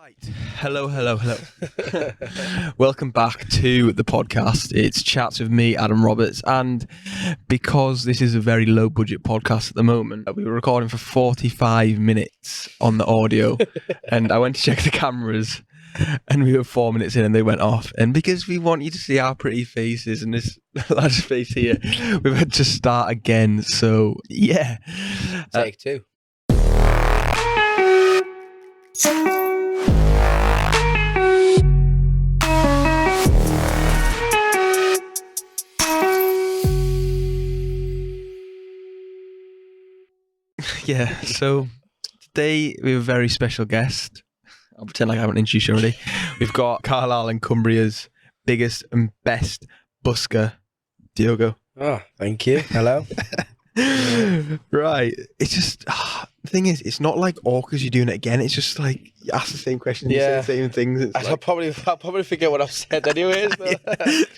Right. Hello. Welcome back to the podcast. It's Chats with me, Adam Roberts, and because this is a very low budget podcast at the moment, we were recording for 45 minutes on the audio, and I went to check the cameras, and we were 4 minutes in, and they went off. And because we want you to see our pretty faces and this lad's face here, we've had to start again. So yeah, Take two. Yeah, so today we have a very special guest. I'll pretend like I haven't introduced you already. We've got Carlisle and Cumbria's biggest and best busker, Diogo. Oh, thank you. Hello. Right. It's just, the thing is, it's not like awkward because you're doing it again. It's just like, you ask the same questions, you say Yeah. the same things. It's I'll like, probably forget what I've said anyways. But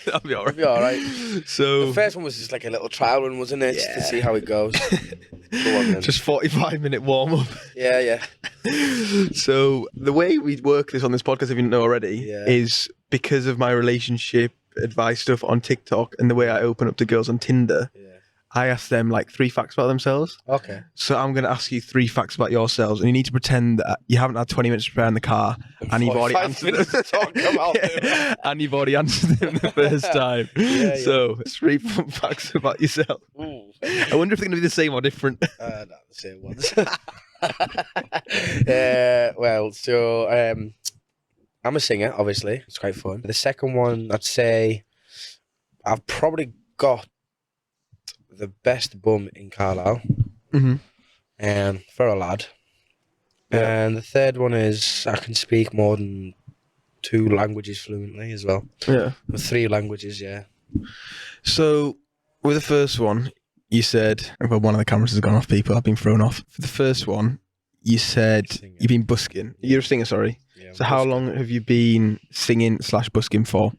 that'll be all right. it'll be all right. So, The first one was just like a little trial run, wasn't it? Just to see how it goes. Go on then. just 45-minute warm-up. Yeah. So the way we work this on this podcast, if you didn't know already, Yeah. is because of my relationship advice stuff on TikTok and the way I open up to girls on Tinder. Yeah. I ask them like 3 facts about themselves. Okay. So I'm going to ask you 3 facts about yourselves, and you need to pretend that you haven't had 20 minutes to prepare in the car, and you've already 45 answered minutes to talk about Yeah, and you've already answered them the first time. Yeah. So 3 fun facts about yourself. Ooh. I wonder if they're going to be the same or different. Not the same ones. I'm a singer, obviously. It's quite fun. The second one, I'd say I've probably got the best bum in Carlisle, Mm-hmm. for a lad. Yeah. And the third one is I can speak more than 2 languages fluently as well. Yeah. 3 languages, yeah. So, with the first one, you said, well, one of the cameras has gone off, people. I've been thrown off. For the first one, you said Singer. you've been busking. You're a singer, sorry. Yeah, So, how long have you been singing / busking for?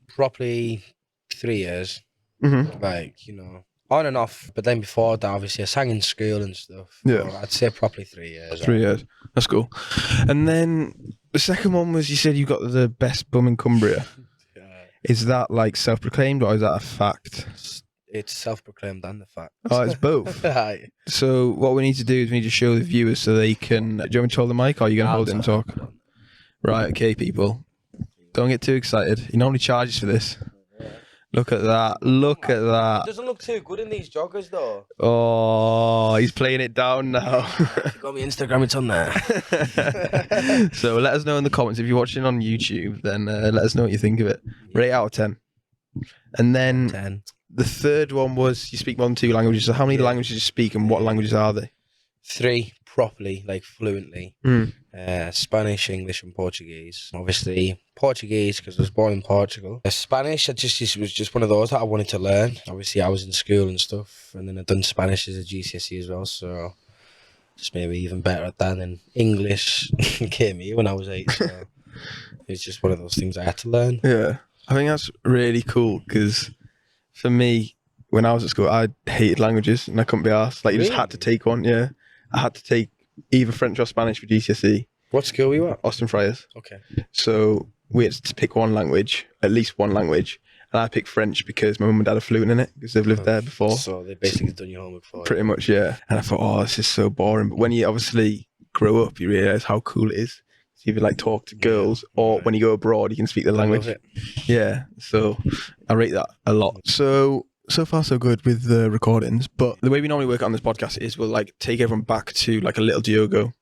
Properly 3 years. Mm-hmm. Like, on and off. But then before that, obviously, I sang in school and stuff. Yeah. But I'd say properly 3 years. 3 years. That's cool. And then the second one was you said you got the best bum in Cumbria. Yeah. Is that like self-proclaimed or is that a fact? It's self-proclaimed and the fact. Oh, it's both. Aye. So what we need to do is we need to show the viewers so they can... Do you want me to hold the mic or are you going to hold it and talk? Right, okay, people. Don't get too excited. He normally charges for this. Look at that. Look at It that. doesn't look too good in these joggers, though. Oh, he's playing it down now. If you got me Instagram, it's on there. So let us know in the comments. If you're watching on YouTube, then let us know what you think of it. Rate out of 10. And then 10. the third one was you speak more than 2 languages. So how many languages do you speak and what languages are they? 3 properly, like fluently. Mm. Spanish, English, and Portuguese. Obviously, Portuguese because I was born in Portugal. Spanish, it was just one of those that I wanted to learn. Obviously, I was in school and stuff, and then I'd done Spanish as a GCSE as well, so just maybe even better at that. And English came here when I was 8, so it's just one of those things I had to learn. Yeah. I think that's really cool because for me, when I was at school, I hated languages and I couldn't be asked. Like, you just had to take one, yeah. I had to take either French or Spanish for GCSE. What school were you at? Austin Friars. Okay. So we had to pick one language, at least one language. And I picked French because my mum and dad are fluent in it because they've lived there before. So they basically done your homework for you. Pretty much, yeah. And I thought, oh, this is so boring. But when you obviously grow up, you realise how cool it is. So you like talk to girls or when you go abroad, you can speak the language. Love it. Yeah. So I rate that a lot. So far so good with the recordings. But the way we normally work on this podcast is we'll like take everyone back to like a little Diogo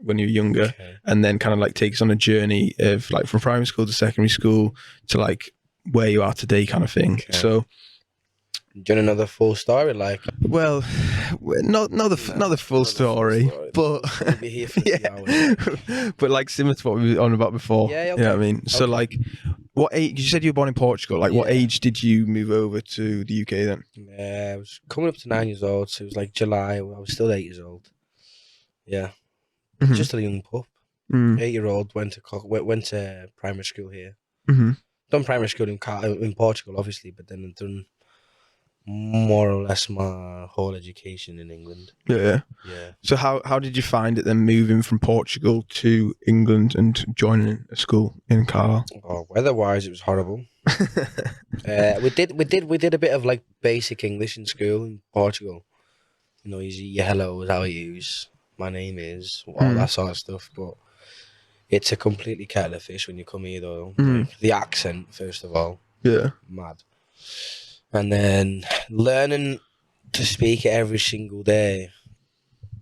when you're younger. Okay. And then kind of like take us on a journey of like from primary school to secondary school to like where you are today kind of thing. Okay. So, Do you want another full story? Like, well, not the full story, but we'll be here for 3 hours. but like similar to what we were on about before. Yeah, okay. You know what I mean? So Okay. like, what age? You said you were born in Portugal. Like, what Yeah. age did you move over to the UK then? I was coming up to 9 years old, so it was like July. I was still 8 years old. Yeah, Mhm. just a young pup. Mm. 8-year-old went to primary school here. Mhm. Done primary school in Portugal, obviously, but then I've done more or less my whole education in England. Yeah. Yeah. So how did you find it then moving from Portugal to England and joining a school in Carlisle? Oh, weather-wise, it was horrible. We did a bit of like basic English in school in Portugal. You know, your hellos, how you use, my name is, all that sort of stuff. But it's a completely kettle of fish when you come here, though. Like the accent, first of all, Yeah. mad, and then learning to speak it every single day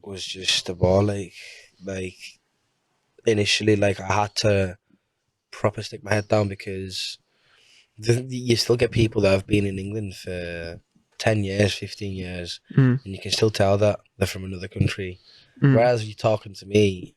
was just a ball. Like initially, like I had to proper stick my head down because you still get people that have been in England for 10 years, 15 years, and you can still tell that they're from another country. Whereas you're talking to me,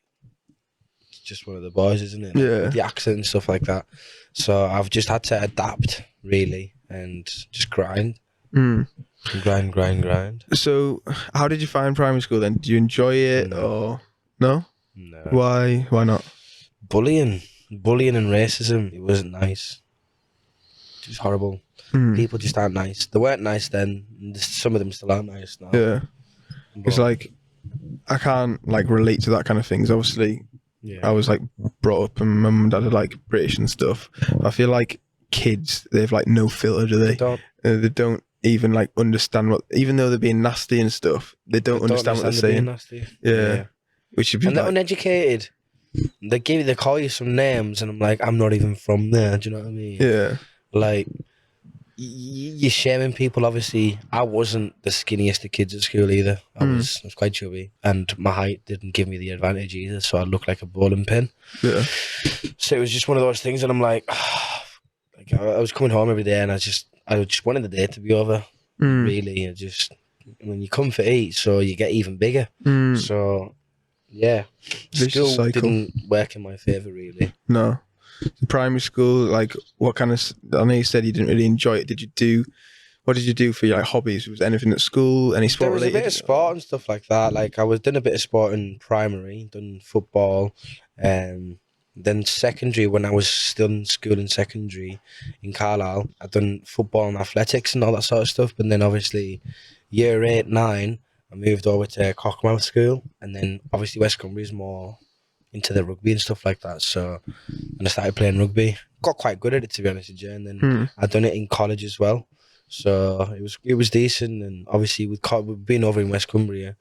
it's just one of the boys, isn't it? Like, Yeah. with the accent and stuff like that. So I've just had to adapt, really, and just grind. Grind. So how did you find primary school then? Did you enjoy it or no? No. Why not? Bullying and racism, it wasn't nice. It was horrible. People just aren't nice. They weren't nice then. And some of them still aren't nice now. Yeah. It's like I can't like relate to that kind of things. Obviously, I was like brought up and mum and dad are like British and stuff. I feel like kids, they've like no filter, do they? They don't even like understand what, even though they're being nasty and stuff, they don't understand what they're saying. Nasty. Yeah. Which should be and they're uneducated. They call you some names, and I'm like, I'm not even from there. Do you know what I mean? Yeah. Like, you're shaming people. Obviously, I wasn't the skinniest of kids at school either. I was quite chubby, and my height didn't give me the advantage either. So I looked like a bowling pin. Yeah. So it was just one of those things, and I'm like, I was coming home every day, and I just wanted the day to be over. Really, when you come for 8, so you get even bigger. So yeah, school didn't work in my favour really. No. Primary school, like what kind of, I know you said you didn't really enjoy it. What did you do for your like hobbies? Was anything at school, any sport related? There was a bit of sport and stuff like that. Like I was doing a bit of sport in primary, done football, then secondary, when I was still in school in secondary in Carlisle, I done football and athletics and all that sort of stuff. But then obviously year 8, 9, I moved over to Cockmouth School, and then obviously West Cumbria is more into the rugby and stuff like that. So, and I started playing rugby. Got quite good at it, to be honest with you. And then I done it in college as well. So it was decent. And obviously with being over in West Cumbria,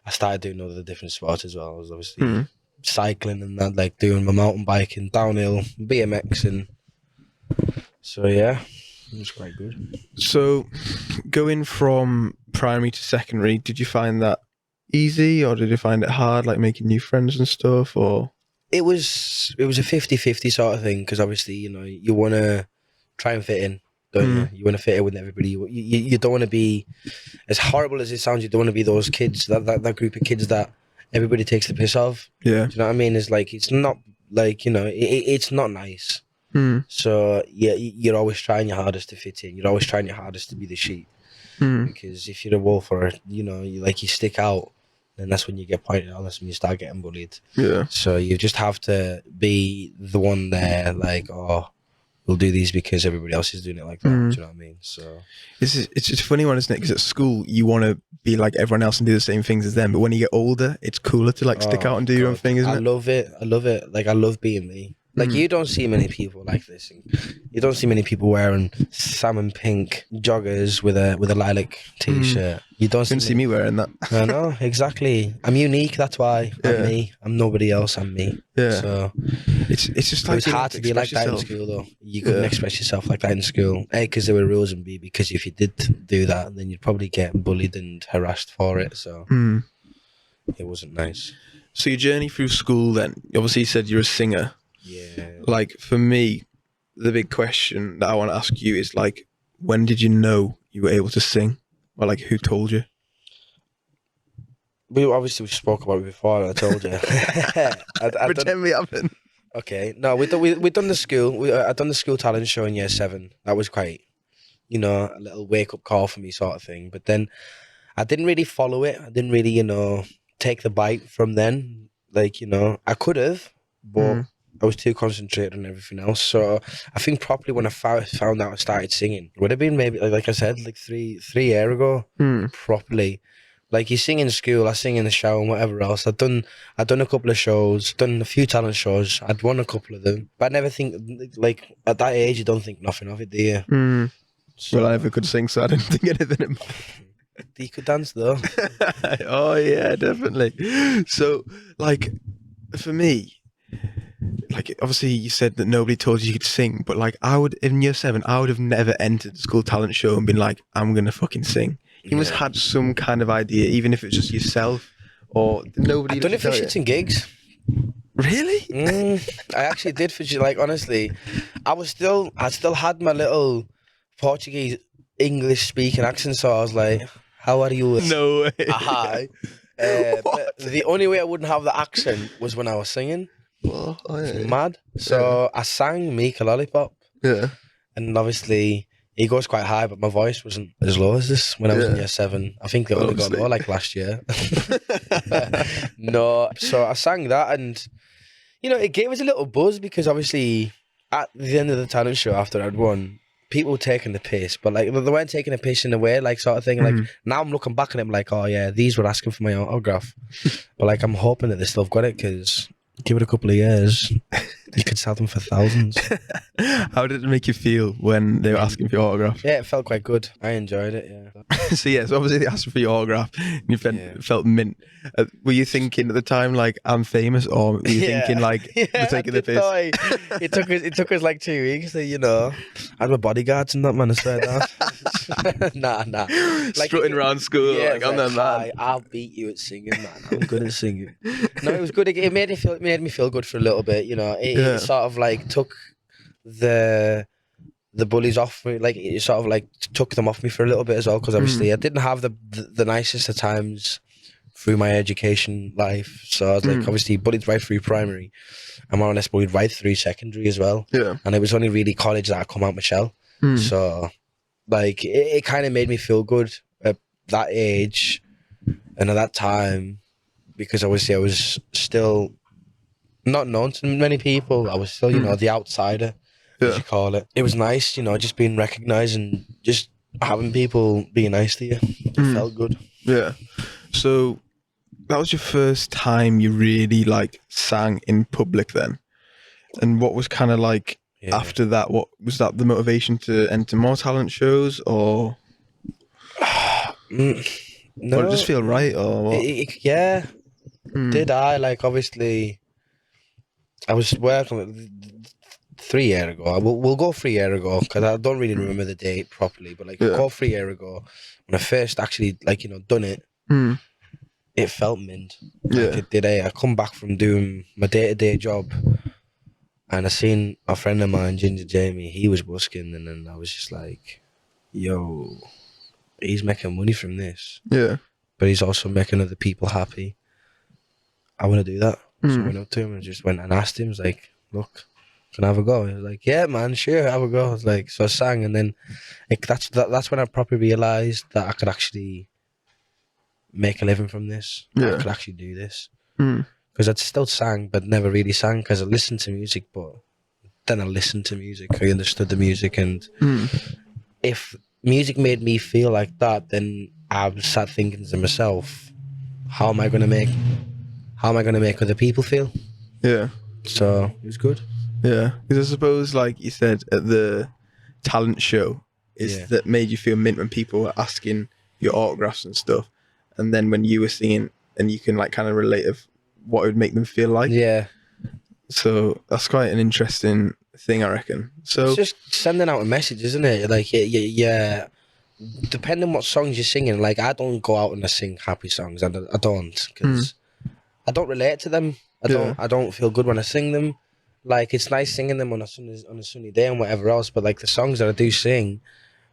I started doing other different sports as well. I was obviously cycling and that, like doing my mountain biking, downhill, BMX, and so yeah, it was quite good. So going from primary to secondary, did you find that easy or did you find it hard, like making new friends and stuff? Or it was a 50-50 sort of thing, because obviously, you know, you want to try and fit in, don't you? You want to fit in with everybody. You don't want to be, as horrible as it sounds, you don't want to be those kids, that group of kids that everybody takes the piss of. Yeah. Do you know what I mean? It's like, it's not like, you know, it's not nice. So yeah, you're always trying your hardest to fit in. You're always trying your hardest to be the sheep. Because if you're a wolf or, you know, you stick out, then that's when you get pointed out. That's when you start getting bullied. Yeah. So you just have to be the one there, like, oh, we'll do these because everybody else is doing it like that. Do you know what I mean? So it's just a funny one, isn't it? Because at school you want to be like everyone else and do the same things as them, but when you get older, it's cooler to like stick out and do your own thing, isn't it? I love it. Like I love being me. Like you don't see many people like this. You don't see many people wearing salmon pink joggers with a lilac t-shirt. You don't see me wearing that. I know, exactly. I'm unique. That's why I'm me. I'm nobody else. I'm me. Yeah. So it's just like it was hard to be like that in school, though. You couldn't express yourself like that in school. A, because there were rules, and B, because if you did do that, then you'd probably get bullied and harassed for it. So it wasn't nice. So your journey through school, then, obviously you said you're a singer. Yeah. Like for me, the big question that I want to ask you is like, when did you know you were able to sing? Or like, who told you? We spoke about it before, and I told you. Pretend we haven't. Okay, no, we done the school. I done the school talent show in year 7. That was quite, you know, a little wake up call for me, sort of thing. But then I didn't really follow it. I didn't really, you know, take the bite from then. Like, you know, I could have, but I was too concentrated on everything else. So I think probably when I found out I started singing, it would have been maybe, like I said, like three years ago, properly. Like, you sing in school, I sing in the shower and whatever else. I'd done a couple of shows, done a few talent shows. I'd won a couple of them. But I never think, like, at that age, you don't think nothing of it, do you? So, Well, I never could sing, so I didn't think anything about it. you could dance, though. Oh, yeah, definitely. So, like, for me, like, obviously you said that nobody told you could sing, but like, in year 7, I would have never entered the school talent show and been like, I'm going to fucking sing. You must have had some kind of idea, even if it's just yourself or nobody. I've done it for shits and gigs. Really? I actually did for, like, honestly, I still had my little Portuguese English speaking accent, so I was like, how are you? No way. Hi. But the only way I wouldn't have the accent was when I was singing. Well, yeah. Mad. So I sang Meek a Lollipop. Yeah. And obviously he goes quite high, but my voice wasn't as low as this when I was in year 7. I think they only got low like last year. No. So I sang that, and you know, it gave us a little buzz because obviously at the end of the talent show after I'd won, people were taking the piss, but like they weren't taking the piss in a way, like, sort of thing. Like, now I'm looking back at it, like, oh yeah, these were asking for my autograph. But like, I'm hoping that they still have got it, because give it a couple of years, you could sell them for thousands. How did it make you feel when they were asking for your autograph? Yeah, it felt quite good. I enjoyed it, yeah. So obviously they asked for your autograph and you felt mint. Were you thinking at the time, like, I'm famous, or were you thinking like, we're taking the piss? It took us like 2 weeks to, you know, I had my bodyguards and that, man, I swear that. Nah. Like, strutting around school, like, I'm the man. I'll beat you at singing, man. I'm good at singing. No, it was good. It made me feel good for a little bit, you know. It sort of like took the bullies off me, like, it sort of like took them off me for a little bit as well, because obviously I didn't have the nicest of times through my education life. So I was like, obviously bullied right through primary, and more or less bullied right through secondary as well. Yeah. And it was only really college that I come out my shell. So like, it kind of made me feel good at that age and at that time, because obviously I was still not known to many people. I was still, you know, the outsider, as you call it. It was nice, you know, just being recognised and just having people being nice to you. It felt good. Yeah. So that was your first time you really like sang in public then? And what was kind of like after that? What was that, the motivation to enter more talent shows, or no, or it just feel right, or what? Did I, like, obviously I was working 3 years ago. We'll go 3 years ago, because I don't really remember the date properly, but like, go 3 years ago when I first actually, like, you know, done it. It felt mint. Like, it did. I come back from doing my day-to-day job, and I seen a friend of mine, Ginger Jamie, he was busking, and then I was just like, yo, he's making money from this. Yeah. But he's also making other people happy. I want to do that. So I went up to him and just went and asked him, I was like, look, can I have a go? He was like, yeah, man, sure, have a go. I was like, so I sang, and then that's when I properly realised that I could actually make a living from this. I could actually do this. Because I'd still sang, but never really sang, because I listened to music, but then I listened to music. I understood the music, and if music made me feel like that, then I sat thinking to myself, how am I going to make other people feel? Yeah. So it was good. Yeah, because I suppose, like you said, at the talent show, that made you feel mint when people were asking your autographs and stuff, and then when you were singing, and you can like kind of relate of what it would make them feel like. Yeah. So that's quite an interesting thing, I reckon. So it's just sending out a message, isn't it? Like, yeah. Depending what songs you're singing, like, I don't go out and I sing happy songs. I don't, because I don't relate to them. I don't feel good when I sing them. Like, it's nice singing them on a sunny day and whatever else, but like, the songs that I do sing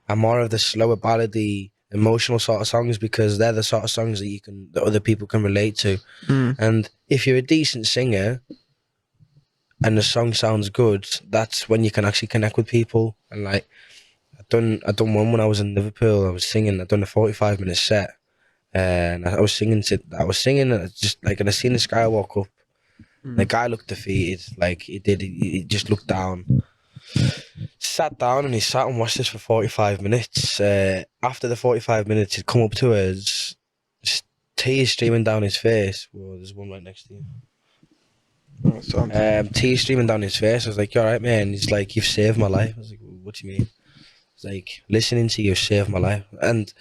are more of the slower ballady, emotional sort of songs, because they're the sort of songs that other people can relate to. And if you're a decent singer and the song sounds good, that's when you can actually connect with people. And like, I done one when I was in Liverpool. I done a 45-minute set, and I was singing, and I just like, and I seen this guy walk up, The guy looked defeated. Like he just looked down. Sat down and he sat and watched us for 45 minutes. After the 45 minutes, he'd come up to us, tears streaming down his face. Whoa, there's one right next to you. Tears streaming down his face. I was like, "You all right, man?" He's like, "You've saved my life." I was like, "What do you mean?" It's like, listening to you saved my life. And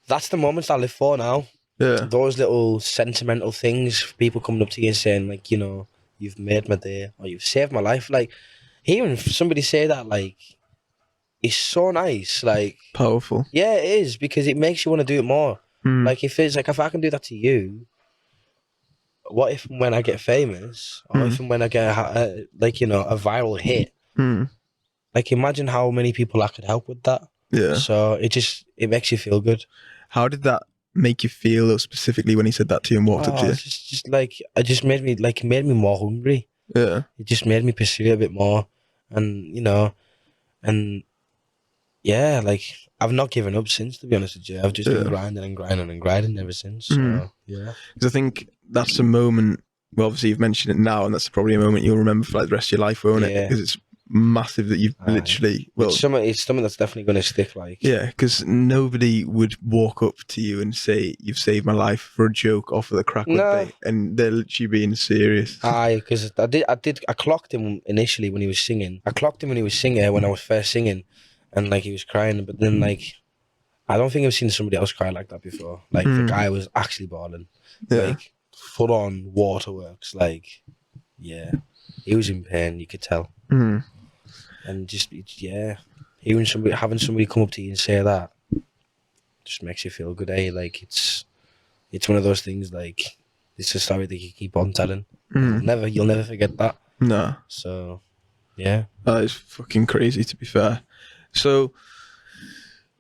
that's the moments I live for now. Yeah. Those little sentimental things, people coming up to you and saying, like, you know, "You've made my day," or "You've saved my life." Like, hearing somebody say that, like, is so nice. Like, Powerful. yeah, it is, because it makes you want to do it more. Like, if I can do that to you, what if and when I get famous, or if and when I get a viral hit? Like, imagine how many people I could help with that. Yeah. So it makes you feel good. How did that make you feel, though, specifically when he said that to you and walked up to you? It made me more hungry. Yeah. It just made me pursue it a bit more, and yeah, like, I've not given up since, to be honest with you. I've just been grinding and grinding and grinding ever since. So yeah, because I think that's a moment. Well, obviously you've mentioned it now, and that's probably a moment you'll remember for like the rest of your life, won't it? Because it's massive that you've literally. Well, it's something that's definitely going to stick. Like, yeah, because nobody would walk up to you and say, "You've saved my life," for a joke off of the crack, would they? And they're literally being serious. Because I clocked him initially when he was singing. I clocked him when he was singing, when I was first singing, and like, he was crying. But then, like, I don't think I've seen somebody else cry like that before. Like, the guy was actually bawling, like, full on waterworks. Like, yeah, he was in pain. You could tell. And just having somebody come up to you and say that just makes you feel good, eh? Like, it's one of those things, like, it's a story that you keep on telling. You'll never forget that. No. So, yeah. That is fucking crazy, to be fair. So,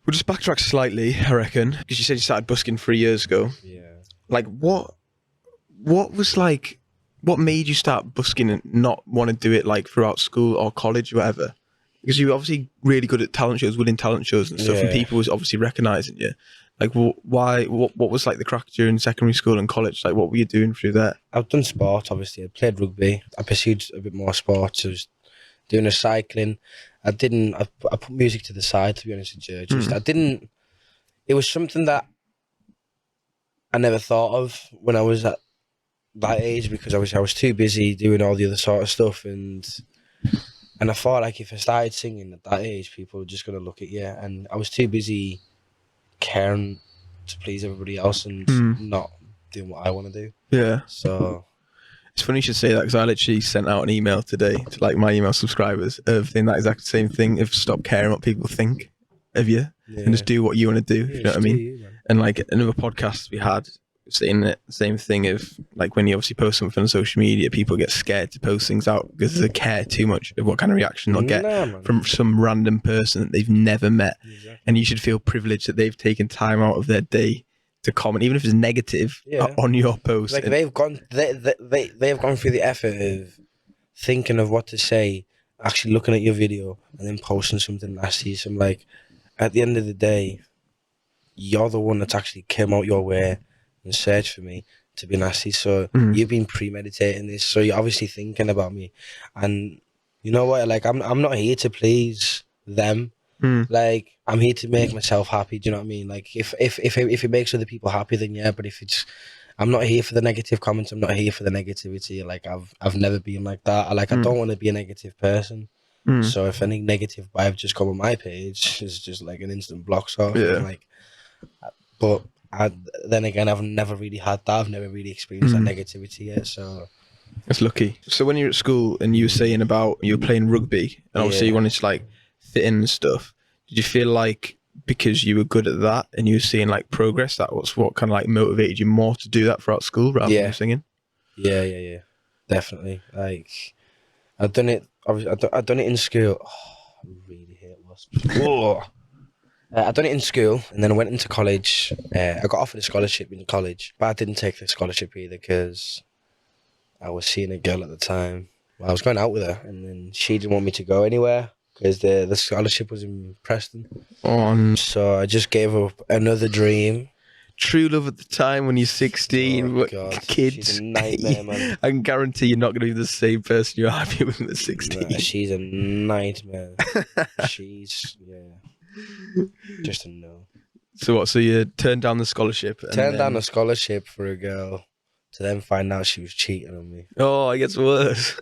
we'll just backtrack slightly, I reckon, because you said you started busking 3 years ago. Yeah. Like, what was, like, what made you start busking and not want to do it, like, throughout school or college or whatever? Because you were obviously really good at talent shows, winning talent shows and stuff, and people was obviously recognising you. Like, why? What was, like, the crack during secondary school and college? Like, what were you doing through that? I've done sport, obviously. I played rugby. I pursued a bit more sports. I was doing a cycling. I put music to the side, to be honest with you. It was something that I never thought of when I was at that age, because I was too busy doing all the other sort of stuff, and I thought, like, if I started singing at that age, people were just going to look at you, and I was too busy caring to please everybody else and not doing what I want to do. Yeah. So it's funny you should say that, because I literally sent out an email today to, like, my email subscribers of saying that exact same thing, of stop caring what people think of you and just do what you want to do. You know what I mean? And, like, another podcast we had saying the same thing of, like, when you obviously post something on social media, people get scared to post things out because they care too much of what kind of reaction they'll get from some random person that they've never met. And you should feel privileged that they've taken time out of their day to comment, even if it's negative, on your post. Like, they've gone through the effort of thinking of what to say, actually looking at your video, and then posting something nasty. So I'm like, at the end of the day, you're the one that's actually came out your way and searched for me to be nasty. So you've been premeditating this. So you're obviously thinking about me. And you know what? Like, I'm not here to please them. Like, I'm here to make myself happy. Do you know what I mean? Like, if it makes other people happy, then yeah. But I'm not here for the negative comments. I'm not here for the negativity. Like, I've never been like that. I don't want to be a negative person. So if any negative vibe just come on my page, it's just like an instant block sort of thing. Like, but then again, I've never really had that. I've never really experienced that negativity yet. So that's lucky. So when you were at school and you were saying about you were playing rugby and obviously you wanted to, like, fit in and stuff, did you feel like because you were good at that and you were seeing, like, progress, that was what kind of, like, motivated you more to do that throughout school rather than singing? Yeah, definitely. Like, I've done it in school. I really hate wasps. I've done it in school, and then I went into college. I got offered a scholarship in college, but I didn't take the scholarship either because I was seeing a girl at the time. Well, I was going out with her, and then she didn't want me to go anywhere because the scholarship was in Preston. So I just gave up another dream. true love at the time when you're 16. Oh, but God. kids, She's a nightmare, man. I can guarantee you're not going to be the same person you're happy with at 16. Nah, she's a nightmare. She's, just a no. So what? So you turned down the scholarship? And Turned down a scholarship for a girl to then find out she was cheating on me. Oh, it gets worse.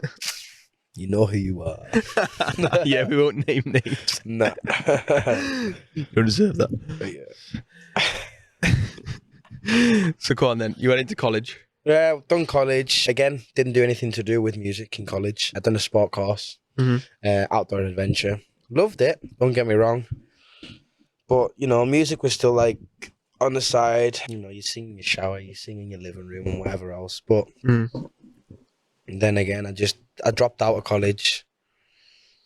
You know who you are. Yeah, we won't name names. No. You don't deserve that. Yeah. So go on then. You went into college. Yeah, done college. Again, didn't do anything to do with music in college. I'd done a sport course, outdoor adventure. Loved it, don't get me wrong. But, music was still like on the side. You sing in your shower, you sing in your living room and whatever else. But then again, I dropped out of college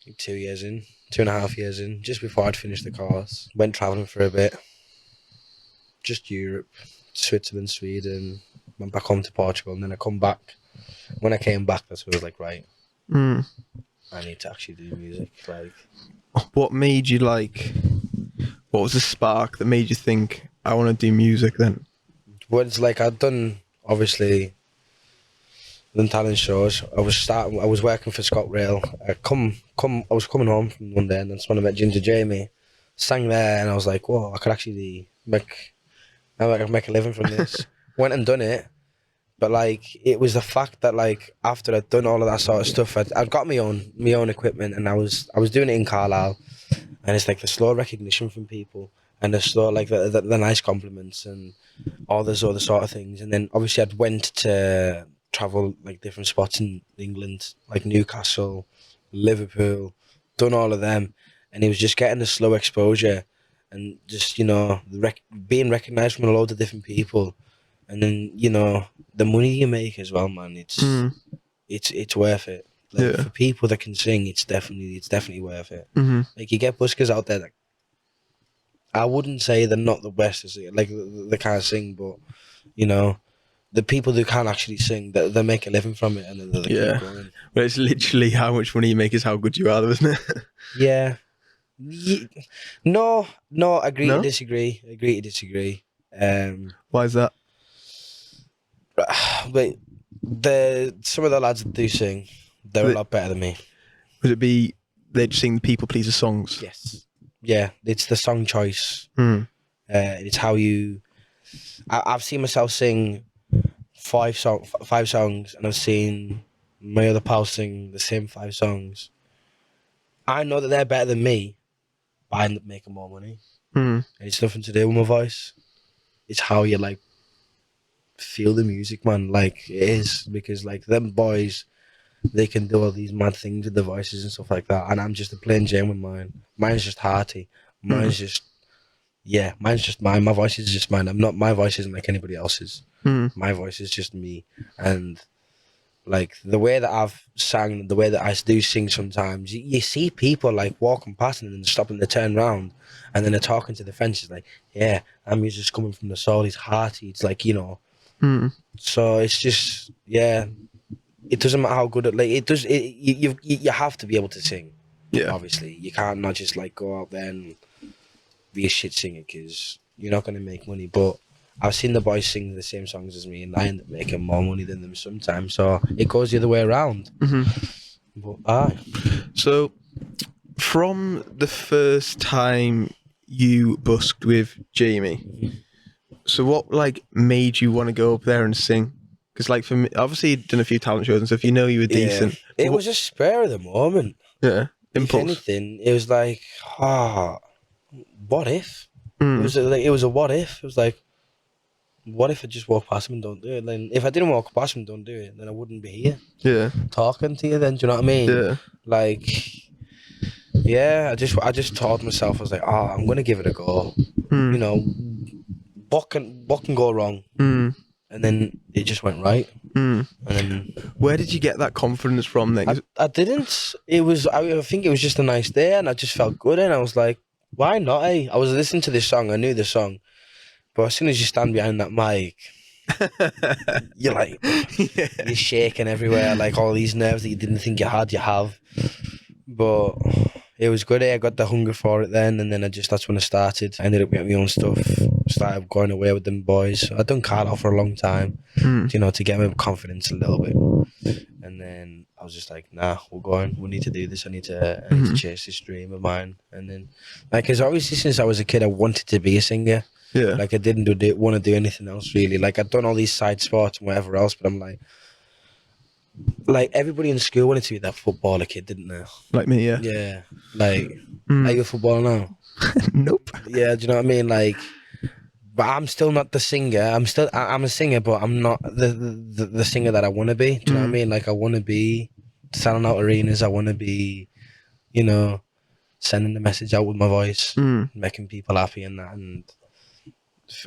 2.5 years in, just before I'd finished the course. Went travelling for a bit. Just Europe, Switzerland, Sweden. Went back home to Portugal, and then I come back. When I came back, that's when I was like, right, I need to actually do music. Like, what made you what was the spark that made you think, I want to do music then? well, it's like I'd done, obviously, talent shows. I was working for ScotRail. I was coming home from one day, and that's when I met Ginger Jamie. Sang there, and I was like, whoa, I could actually make a living from this. Went and done it, but it was the fact that after I'd done all of that sort of stuff, I'd got my own equipment, and I was doing it in Carlisle, and it's like the slow recognition from people, and the slow the nice compliments and all those other sort of things, and then obviously I'd went to travel different spots in England, like Newcastle, Liverpool, done all of them, and it was just getting the slow exposure, and just being recognised from a load of different people. And then the money you make as well, man. It's worth it. For people that can sing, it's definitely worth it. You get buskers out there that I wouldn't say they're not the best at singing. They can't sing, but the people who can't actually sing, they make a living from it, and then they keep going. Well, it's literally how much money you make is how good you are, though, isn't it? Yeah. No. Agree to disagree. Why is that? But some of the lads that do sing, they're a lot better than me. Would it be they'd sing the people pleaser songs? Yes. Yeah, it's the song choice. It's how you. I've seen myself sing five songs, and I've seen my other pals sing the same 5 songs. I know that they're better than me, but I end up making more money. And it's nothing to do with my voice. It's how you feel the music, man. It is, because them boys, they can do all these mad things with the voices and stuff like that, and I'm just a plain Jane with mine. Mine's just hearty. Mine's just mine. My voice is just mine. My voice isn't like anybody else's. My voice is just me. And the way that I've sang, the way that I do sing sometimes, you see people walking past and then stopping to turn around, and then they're talking to the fences yeah, our music's coming from the soul. It's hearty. It's so it's just, it doesn't matter how good you have to be able to sing. Yeah, obviously you can't not just go out there and be a shit singer, because you're not going to make money. But I've seen the boys sing the same songs as me, and I end up making more money than them sometimes, so it goes the other way around. But so from the first time you busked with Jamie, so what made you want to go up there and sing? Because for me, obviously you'd done a few talent shows and stuff, you were decent. It was a spur of the moment. Yeah, impulse. If anything, it was what if? It was a what if. It was what if I just walk past him and don't do it? Then if I didn't walk past him and don't do it, then I wouldn't be here. Yeah. Talking to you then, do you know what I mean? Yeah. I just told myself, I was I'm gonna give it a go. What can go wrong? And then it just went right. And then, where did you get that confidence from then? I didn't. I think it was just a nice day, and I just felt good, and I was like, why not? I was listening to this song, I knew the song, but as soon as you stand behind that mic, you're you're shaking everywhere, all these nerves that you didn't think you had, you have. But it was good. I got the hunger for it then, and then that's when I started. I ended up getting my own stuff. Started going away with them boys. I'd done Carlisle for a long time, to get my confidence a little bit. And then I was just like, nah, we're going. We need to do this. I need to chase this dream of mine. And then, because obviously since I was a kid, I wanted to be a singer. Yeah. Like I didn't want to do anything else really. Like I'd done all these side sports and whatever else, but I'm like everybody in school wanted to be that footballer kid, didn't they? Like me, yeah. Yeah. Like, are you a footballer now? Nope. Yeah, do you know what I mean? Like, but I'm still not the singer. I'm a singer, but I'm not the singer that I want to be. Do you know what I mean? Like, I want to be selling out arenas. I want to be, sending the message out with my voice, making people happy and that. And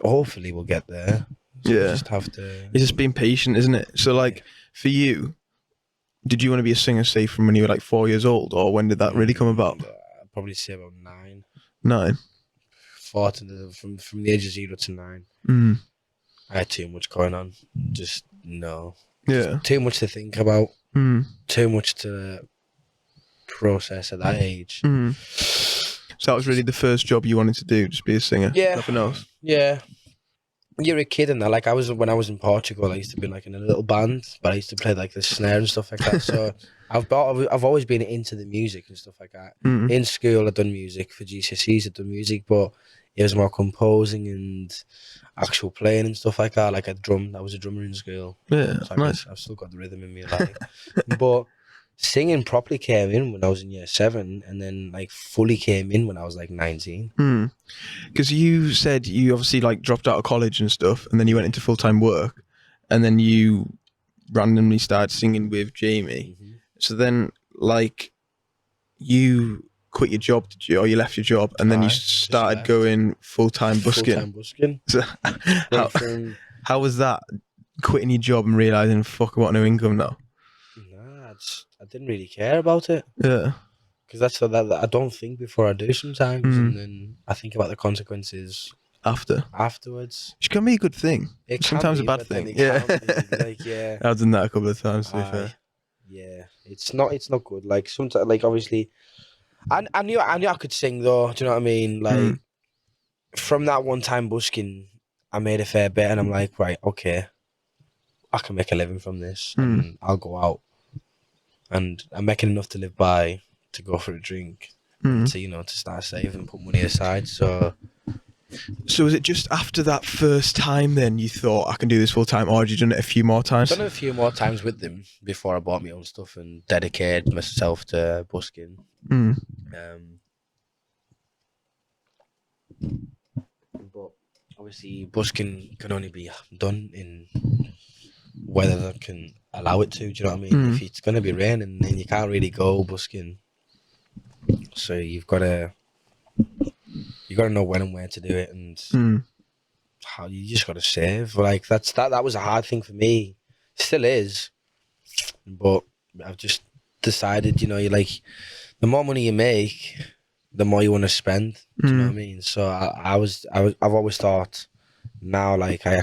hopefully we'll get there. So we just have to... It's just being patient, isn't it? So, like, for you, did you want to be a singer, say, from when you were, like, 4 years old? Or when did that really come about? I'd probably say about 9. 9? 4 from the age of 0 to 9. I had too much going on. Just, no. Yeah. Just too much to think about. Too much to process at that age. So that was really the first job you wanted to do, just be a singer? Yeah. Nothing else? Yeah. You're a kid and that. Like when I was in Portugal, I used to be like in a little band, but I used to play like the snare and stuff like that. So I've always been into the music and stuff like that. In school, I'd done music for GCSEs. I'd done music, but it was more composing and actual playing and stuff like that. Like I was a drummer in school. Yeah, so nice. I've still got the rhythm in me, like. But singing properly came in when I was in year 7, and then like fully came in when I was like 19. Because you said you obviously like dropped out of college and stuff, and then you went into full-time work, and then you randomly started singing with Jamie. So then, like, you quit your job, did you? Or you left your job, and then you started going full-time busking. Full-time busking. So how was that, quitting your job and realising, fuck, I want no income now? Nah, I didn't really care about it. Yeah. Because that's that I don't think before I do sometimes, and then I think about the consequences afterwards. Which can be a good thing. It sometimes can be, a bad but thing. then Yeah. Like, yeah. I've done that a couple of times, to be fair. Yeah, it's not good. Like sometimes, like obviously, I knew I could sing though. Do you know what I mean? Like from that one time busking, I made a fair bit, and I'm like, right, okay, I can make a living from this, and I'll go out, and I'm making enough to live by, to go for a drink, to to start saving, put money aside. So was it just after that first time then you thought I can do this full time, or had you done it a few more times? I've done it a few more times with them before I bought my own stuff and dedicated myself to busking. But obviously busking can only be done in weather that can allow it to. Do you know what I mean? If it's going to be raining, then you can't really go busking. So you've got to know when and where to do it, and how you just got to save. Like that was a hard thing for me. Still is, but I've just decided, you like, the more money you make, the more you want to spend. Do you know what I mean? So I've always thought, now, like, I'm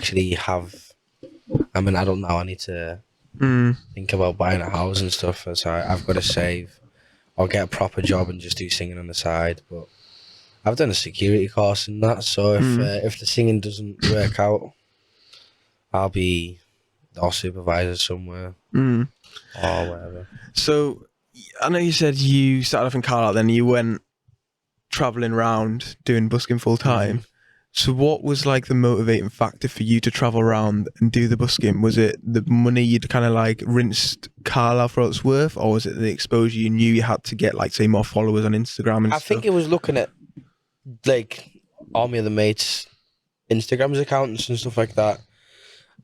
an adult now. I need to think about buying a house and stuff. So I've got to save or get a proper job and just do singing on the side. But I've done a security course and that. So if the singing doesn't work out, I'll be our supervisor somewhere or whatever. So I know you said you started off in Carlisle, then you went travelling around doing busking full time. So what was like the motivating factor for you to travel around and do the busking? Was it the money you'd kind of like rinsed Carlisle for what it's worth, or was it the exposure you knew you had to get, like, say, more followers on Instagram and I think it was looking at, like, all my other mates' Instagrams accounts and stuff like that.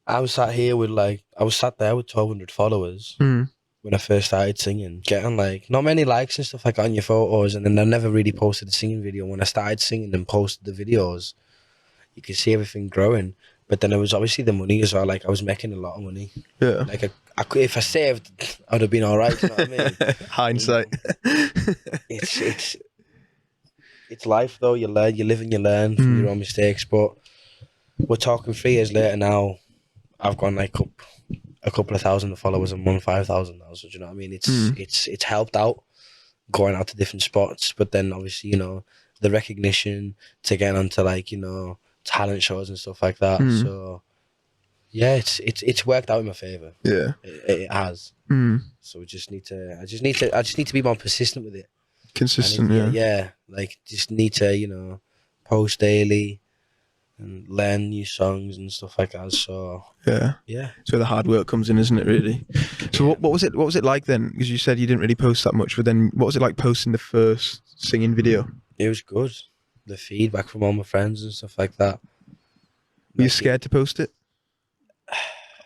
I was sat there with 1,200 followers when I first started singing, getting like not many likes and stuff like that on your photos, and then I never really posted a singing video. When I started singing and posted the videos, you could see everything growing. But then it was obviously the money as well. Like, I was making a lot of money. Yeah. Like I could, if I saved, I'd have been all right. You know what I mean? Hindsight. It's life though. You learn, you live and you learn from your own mistakes. But we're talking 3 years later now. I've gone like up a couple of thousand followers and 5,000 now. So do you know what I mean? It's helped out. going out to different spots. But then obviously, you know, the recognition to get onto like, you know, talent shows and stuff like that. So yeah, it's worked out in my favor. Yeah. It has. So I just need to be more persistent with it. Consistent, yeah. Like just need to, you know, post daily and learn new songs and stuff like that. So yeah. yeah. So the hard work comes in, isn't it? Really. So what was it? What was it like then? Because you said you didn't really post that much, but then what was it like posting the first singing video? It was good. The feedback from all my friends and stuff like that. Were you scared to post it?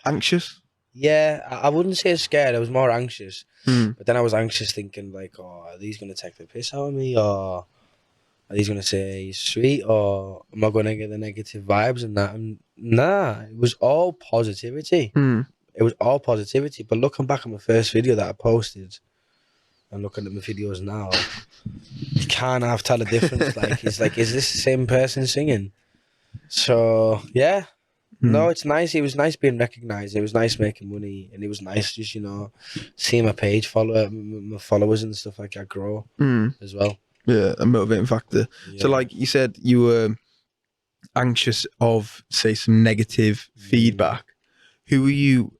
Anxious? Yeah, I wouldn't say scared. I was more anxious. But then I was anxious thinking like, oh, are these going to take the piss out of me? Or are these going to say he's sweet? Or am I going to get the negative vibes and that? And nah, it was all positivity. It was all positivity. But looking back at my first video that I posted and looking at my videos now, you can't have tell the difference. Like, it's like, is this the same person singing? So, yeah. No, it's nice. It was nice being recognised. It was nice making money, and it was nice just, you know, seeing my page my followers and stuff like that grow as well. Yeah, a motivating factor. Yeah. So, like you said, you were anxious of, say, some negative feedback. Who were you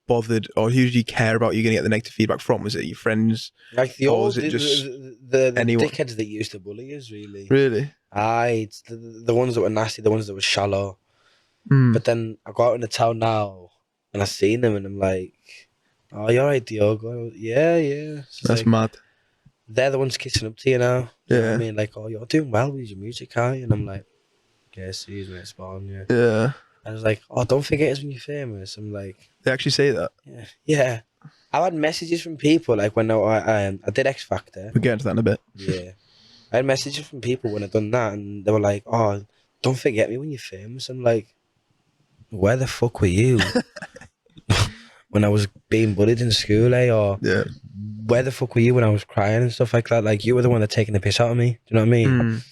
bothered, or who did you care about you going to get the negative feedback from? Was it your friends? Like the or old, was it just the anyone? dickheads that used to bully us, really. Really? It's the ones that were nasty, the ones that were shallow. But then I go out in the town now, and I seen them, and I'm like, "Oh, you're right, Diogo." Yeah. So That's like, mad. they're the ones kissing up to you now. You know what Yeah. I mean, like, "Oh, you're doing well with your music, aren't you?" And I'm like, "Yeah, see, mate, spawn, yeah." Yeah. I was like, "Oh, don't forget us when you're famous." I'm like, They actually say that. yeah. I've had messages from people like when I did X Factor. We'll get into that in a bit. Yeah, I had messages from people when I done that, and they were like, "Oh, don't forget me when you're famous." I'm like, where the fuck were you when I was being bullied in school, Or where the fuck were you when I was crying and stuff like that? Like, you were the one that taking the piss out of me. Do you know what I mean?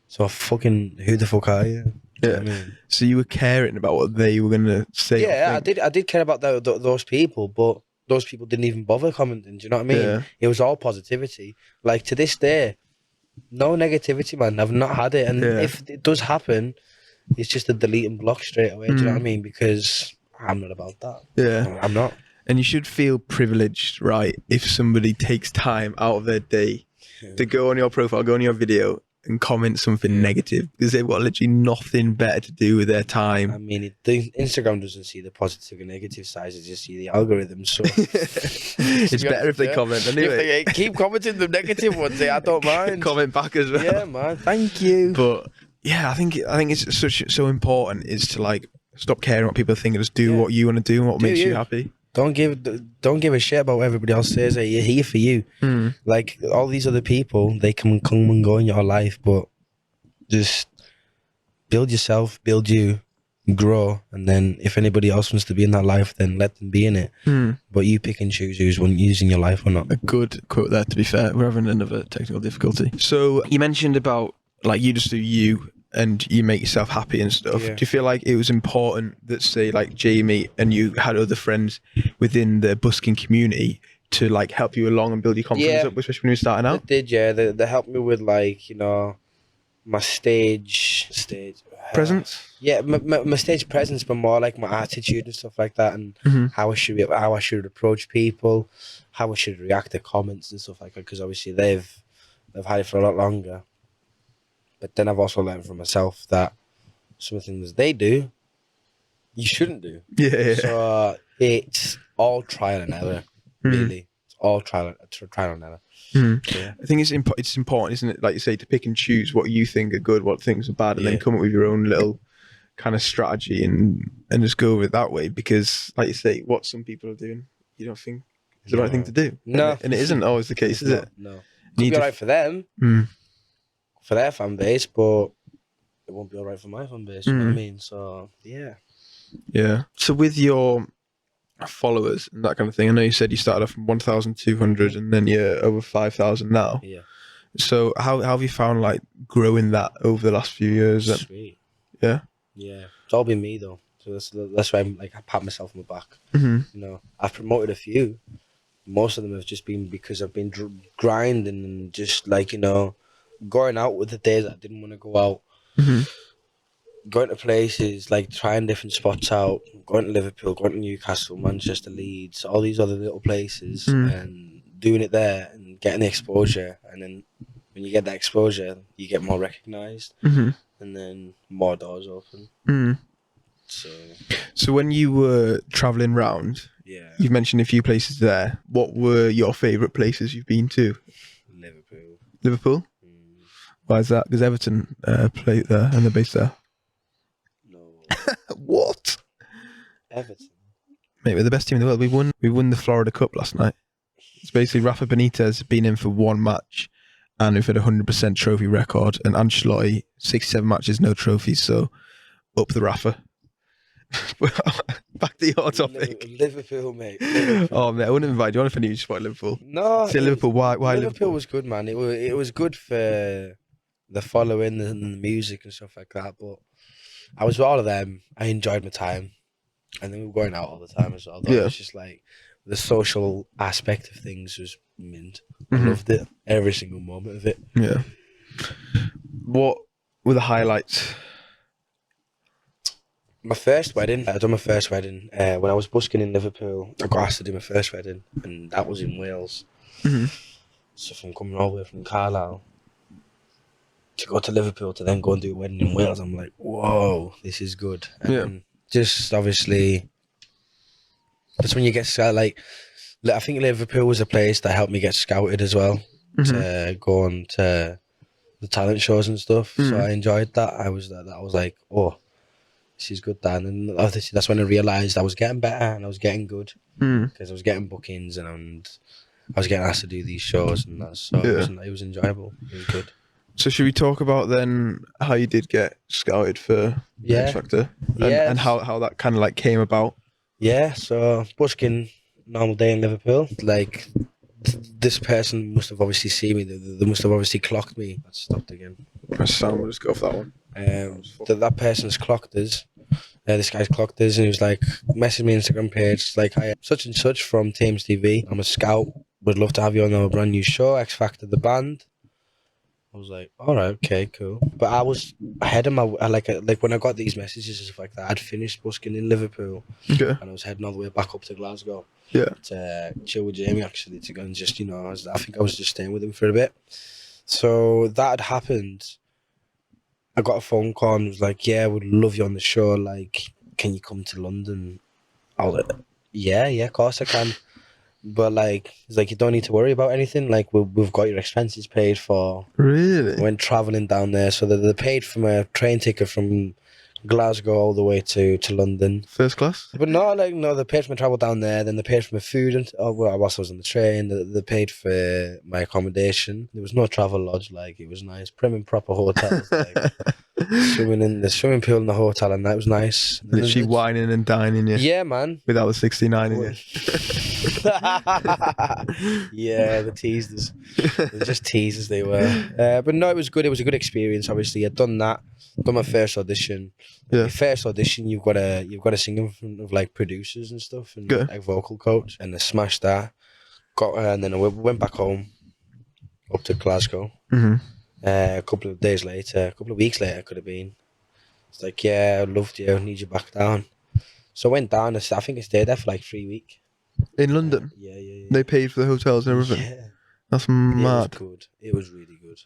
So fucking, who the fuck are you? Do you know what I mean? So you were caring about what they were going to say? Yeah, I did care about those people, but those people didn't even bother commenting. Do you know what I mean? Yeah. It was all positivity. Like, to this day, no negativity, man. I've not had it. And if it does happen, it's just a delete and block straight away. Do you know what I mean? Because I'm not about that. Yeah. I'm not. And you should feel privileged, right? If somebody takes time out of their day to go on your profile, go on your video and comment something negative, because they've got literally nothing better to do with their time. I mean, the Instagram doesn't see the positive and negative sides; it just see the algorithm. So it's better if they comment anyway. If they keep commenting the negative ones, I don't mind. Comment back as well. Yeah, man. Thank you. But yeah, I think it's so important is to like stop caring what people think and just do what you want to do and what makes you happy. Don't give a shit about what everybody else says. You're here for you. Like, all these other people, they can come and go in your life, but just build yourself, build you, grow, and then if anybody else wants to be in that life, then let them be in it. But you pick and choose who's using your life or not. A good quote there, to be fair. We're having another technical difficulty. So you mentioned about like you just do you and you make yourself happy and stuff. Do you feel like it was important that, say, like Jamie and you had other friends within the busking community to like help you along and build your confidence up, especially when you were starting out? They did, yeah. They helped me with, like, you know, my stage presence. Yeah, my stage presence, but more like my attitude and stuff like that, and how I should approach people, how I should react to comments and stuff like that. Because obviously they've had it for a lot longer. But then I've also learned from myself that some of the things they do, you shouldn't do. Yeah. So it's all trial and error, really. It's all trial and error. Yeah. I think it's important, isn't it? Like you say, to pick and choose what you think are good, what things are bad, and then come up with your own little kind of strategy and just go with it that way. Because, like you say, what some people are doing, you don't think is the right thing to do. No, and it isn't always the case, is it? No, it'll be alright for them. For their fan base, but it won't be alright for my fan base. You know what I mean? So yeah. So with your followers and that kind of thing, I know you said you started off from 1,200 and then you're over 5,000 now. Yeah. So how have you found like growing that over the last few years? Then? Sweet. Yeah. Yeah. It's all been me though. So that's why I'm like, I pat myself on the back. Mm-hmm. You know, I've promoted a few, most of them have just been because I've been grinding and just like, you know, going out with the days I didn't want to go out, Mm-hmm. going to places, like trying different spots out, going to Liverpool, going to Newcastle, Manchester, Leeds, all these other little places, and doing it there and getting the exposure. And then when you get that exposure, you get more recognised, and then more doors open. So when you were travelling round, Yeah, you've mentioned a few places there. What were your favourite places you've been to? Liverpool. Liverpool? Why is that? Because Everton play there and they're based there. No, What? Everton. Mate, we're the best team in the world. We won the Florida Cup last night. It's basically Rafa Benitez been in for one match and we've had a 100% trophy record, and Ancelotti 67 matches, no trophies, so up the Rafa. Back to your topic. Liverpool, mate. Liverpool. Oh, mate, I wouldn't invite you on if I knew you supported Liverpool. No, Say Liverpool. Why Liverpool Liverpool? was good, man. It was good for the following and the music and stuff like that. But I was with all of them. I enjoyed my time, and then we were going out all the time as well. Though it was just like the social aspect of things was mint. I loved it, every single moment of it. Yeah. What were the highlights? My first wedding, I done my first wedding when I was busking in Liverpool. I got asked to do my first wedding, and that was in Wales. So from coming all the way from Carlisle to go to Liverpool to then go and do a wedding in Wales, I'm like, whoa, this is good. And just obviously, that's when you get like, I think Liverpool was a place that helped me get scouted as well to go on to the talent shows and stuff. So I enjoyed that. I was like, oh, this is good, Dan. And obviously that's when I realised I was getting better and I was getting good because I was getting bookings and I was getting asked to do these shows and that. So it was enjoyable. It was good. So should we talk about then how you did get scouted for X Factor and how that kind of like came about? Yeah, so busking, normal day in Liverpool. Like this person must have obviously seen me. They must have obviously clocked me. That stopped again. Press sound. We'll just go off that one. That person's clocked us. This guy's clocked us and he was like, messaged me Instagram page, like, hi, such and such from Thames TV. I'm a scout. Would love to have you on our brand new show, X Factor the band. I was like, all right, okay, cool. But I was ahead of my like when I got these messages and stuff like that, I'd finished busking in Liverpool, and I was heading all the way back up to Glasgow. To chill with Jamie actually, to go and just, you know, I think I was just staying with him for a bit. So that had happened. I got a phone call and it was like, yeah, we'd love you on the show. Like, can you come to London? I was like, yeah, of course I can. But like, it's like, you don't need to worry about anything. Like, we've got your expenses paid for. Really? When travelling down there, so they paid for my train ticket from Glasgow all the way to London. First class? But no, they paid for my travel down there. Then they paid for my food and whilst I was on the train, they paid for my accommodation. There was no travel lodge. Like, it was nice, prim and proper hotels. Like, swimming in the swimming pool in the hotel, and that was nice. Literally whining and dining you. Yeah, man. Without the 69 in you. Yeah, the teasers. They were just teasers, they were. But no, it was good. It was a good experience. Obviously, I'd done that. Done my first audition. Your first audition, you've got to sing in front of like producers and stuff and like vocal coach, and I smashed that. And then I went back home, up to Glasgow. A couple of weeks later, could have been. It's like, yeah, I loved you. I need you back down. So I went down. I think I stayed there for like 3 weeks. In London? Yeah. They paid for the hotels and everything? Yeah. That's mad. It was good. It was really good.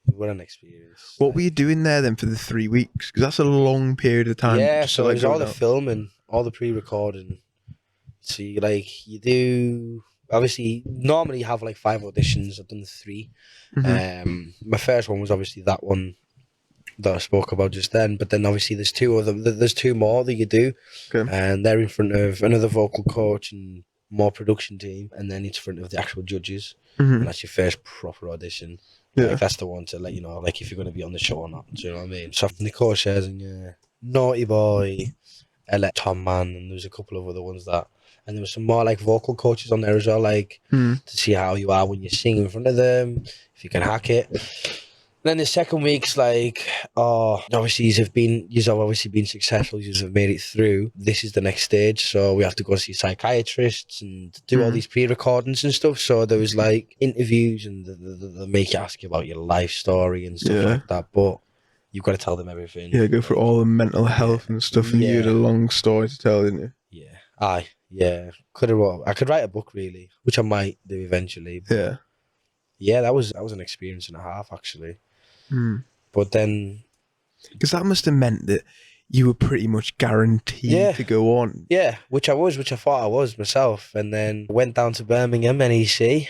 What an experience. What were you doing there then for the 3 weeks? Because that's a long period of time. Yeah, so it was all the filming, all the pre-recording. So you do, obviously, normally you have like 5 auditions. I've done 3. My first one was obviously that one that I spoke about just then, but then obviously there's 2 more that you do, and they're in front of another vocal coach and more production team, and then it's in front of the actual judges, and that's your first proper audition. Like, that's the one to let you know, like, if you're going to be on the show or not. Do you know what I mean? So Nicole shares and Naughty Boy, Tom Man, and there's a couple of other ones that, and there was some more like vocal coaches on there as well, like to see how you are when you sing in front of them, if you can hack it. then the second week's like, oh, obviously you've obviously been successful, you've made it through. This is the next stage, so we have to go see psychiatrists and do all these pre-recordings and stuff. So there was like interviews and they make you ask you about your life story and stuff like that. But you've got to tell them everything. Yeah, go for all the mental health and stuff, and you had a long story to tell, didn't you? Yeah. Yeah. I could write a book really, which I might do eventually. But yeah, that was an experience and a half actually. But then, because that must have meant that you were pretty much guaranteed to go on. Yeah, which I thought I was myself, and then went down to Birmingham NEC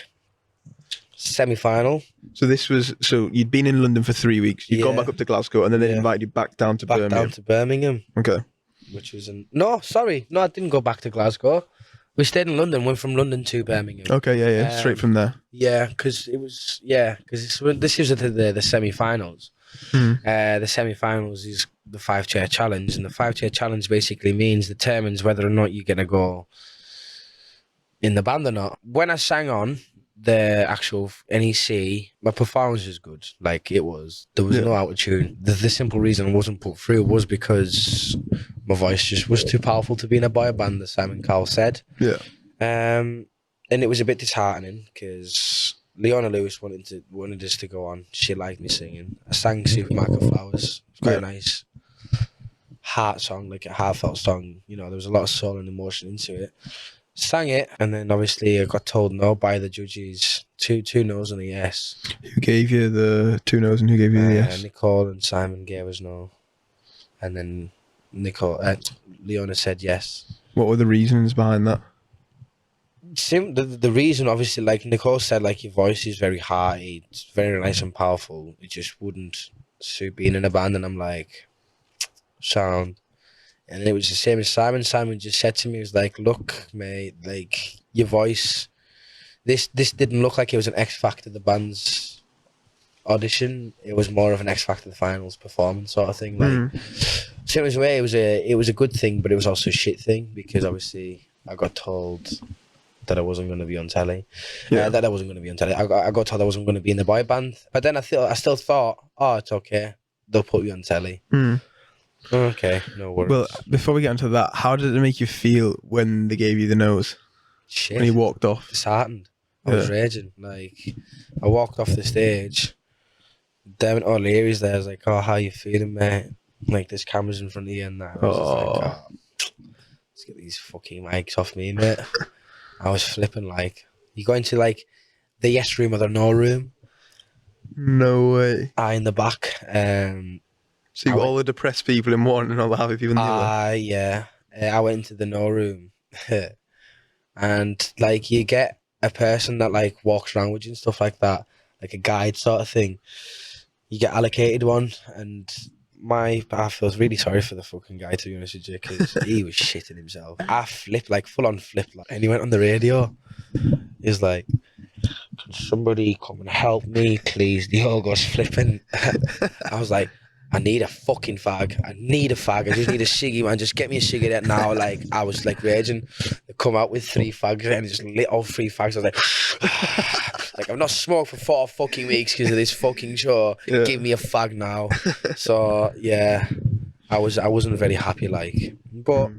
semi-final. So you'd been in London for 3 weeks. You'd gone back up to Glasgow, and then they invited you back down to Birmingham. Down to Birmingham. Okay. Which was no, I didn't go back to Glasgow. We stayed in London. Went from London to Birmingham. Okay, yeah, straight from there. Yeah, because this is the semi-finals. The semi-finals is the 5-chair challenge, and the 5-chair challenge basically determines whether or not you're gonna go in the band or not. When I sang on the actual NEC, my performance was good. Like there was no auto-tune. The simple reason I wasn't put through was because my voice just was too powerful to be in a boy band, as Simon Cowell said. Yeah. And it was a bit disheartening because Leona Lewis wanted us to go on. She liked me singing. I sang Supermarket Flowers. It was quite a nice heart song, like a heartfelt song. You know, there was a lot of soul and emotion into it. Sang it, and then obviously I got told no by the judges. Two no's and a yes. Who gave you the 2 no's and who gave you the yes? Nicole and Simon gave us no. And then Leona said yes. What were the reasons behind that? The reason, obviously, like Nicole said, like your voice is very high, it's very nice and powerful. It just wouldn't suit being in a band. And I'm like, sound. And it was the same as Simon. Simon just said to me, he was like, look, mate, like your voice, this didn't look like it was an X Factor the band's audition. It was more of an X Factor the finals performance sort of thing. Like, same as way, it was a good thing, but it was also a shit thing because obviously I got told that I wasn't going to be on telly. That I wasn't going to be on telly. I got told I wasn't going to be in the boy band. But then I still thought, oh, it's okay. They'll put you on telly. Okay, no worries. Well, before we get into that, how did it make you feel when they gave you the nose? Shit. When you walked off? Disheartened. I was raging. Like, I walked off the stage. Dermot O'Leary's there. I was like, oh, how you feeling, mate? Like, there's cameras in front of you and that. I was just like, oh, let's get these fucking mics off me, mate. I was flipping like, you go into like the yes room or the no room. No way. In the back. So you got all the depressed people in one and all the happy people in the other? Yeah. I went into the no room. And like you get a person that like walks around with you and stuff like that, like a guide sort of thing. You get allocated one, and I feel really sorry for the fucking guy, to be honest with you, because he was shitting himself. I flipped, like full on flipped, like, and he went on the radio. He's like, can somebody come and help me, please? Diogo's flipping. I was like, I need a fucking fag. I need a fag. I just need a ciggy, man. Just get me a cigarette now. Like, I was like raging. They come out with 3 fags and just lit all 3 fags. I was like, like I've not smoked for 4 fucking weeks because of this fucking show. Yeah. Give me a fag now. So yeah, I wasn't very happy, like, but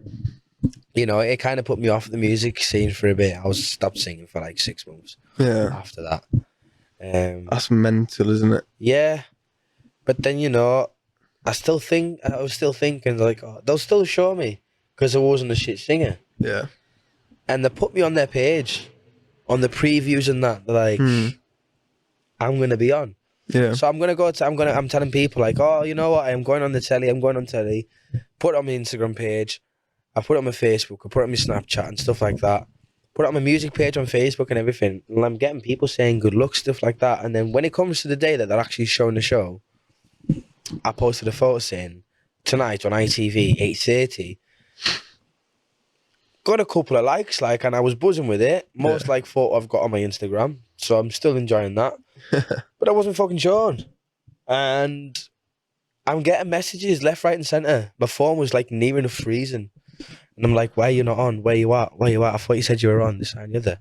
you know, it kind of put me off the music scene for a bit. I stopped singing for like 6 months. Yeah. After that, that's mental, isn't it? Yeah, but then you know. I was still thinking, like, oh, they'll still show me because I wasn't a shit singer. Yeah. And they put me on their page, on the previews and that. They're like, I'm going to be on. Yeah. So I'm telling people, like, oh, you know what? I'm going on telly. Put it on my Instagram page. I put it on my Facebook. I put it on my Snapchat and stuff like that. Put it on my music page on Facebook and everything. And I'm getting people saying good luck, stuff like that. And then when it comes to the day that they're actually showing the show, I posted a photo saying, tonight on ITV, 8:30. Got a couple of likes, like, and I was buzzing with it. Most like photo I've got on my Instagram, so I'm still enjoying that. But I wasn't fucking shown. And I'm getting messages left, right and centre. My phone was like near enough freezing. And I'm like, why are you not on? Where you at? I thought you said you were on, this and the other.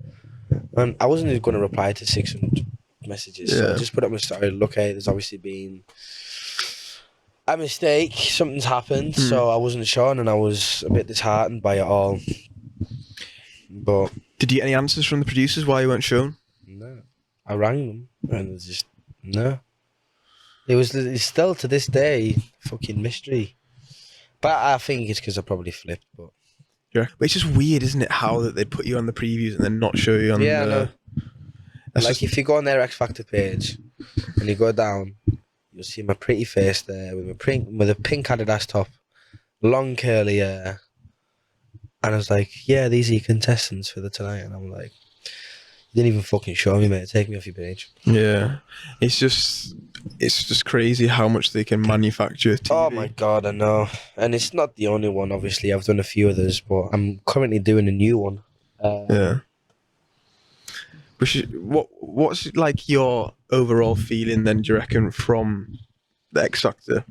And I wasn't going to reply to 600 messages. So I just put up my story. Look, hey, there's obviously been a mistake. Something's happened. So I wasn't sure, and I was a bit disheartened by it all. But did you get any answers from the producers why you weren't shown? no, I rang them, and it's just no. It's still to this day fucking mystery. But I think it's because I probably flipped. But Yeah, but it's just weird, isn't it? How that they put you on the previews and then not show you on I the. know. That's Like just, if you go on their X Factor page and you go down, you'll see my pretty face there with a pink Adidas top, long curly hair, and I was like, "Yeah, these are your contestants for the tonight." And I'm like, "You didn't even fucking show me, mate. Take me off your page." yeah, it's just crazy how much they can manufacture TV. Oh my god, I know. And it's not the only one. Obviously, I've done a few others, but I'm currently doing a new one. Yeah. But what's like your overall feeling then? Do you reckon from the X Factor?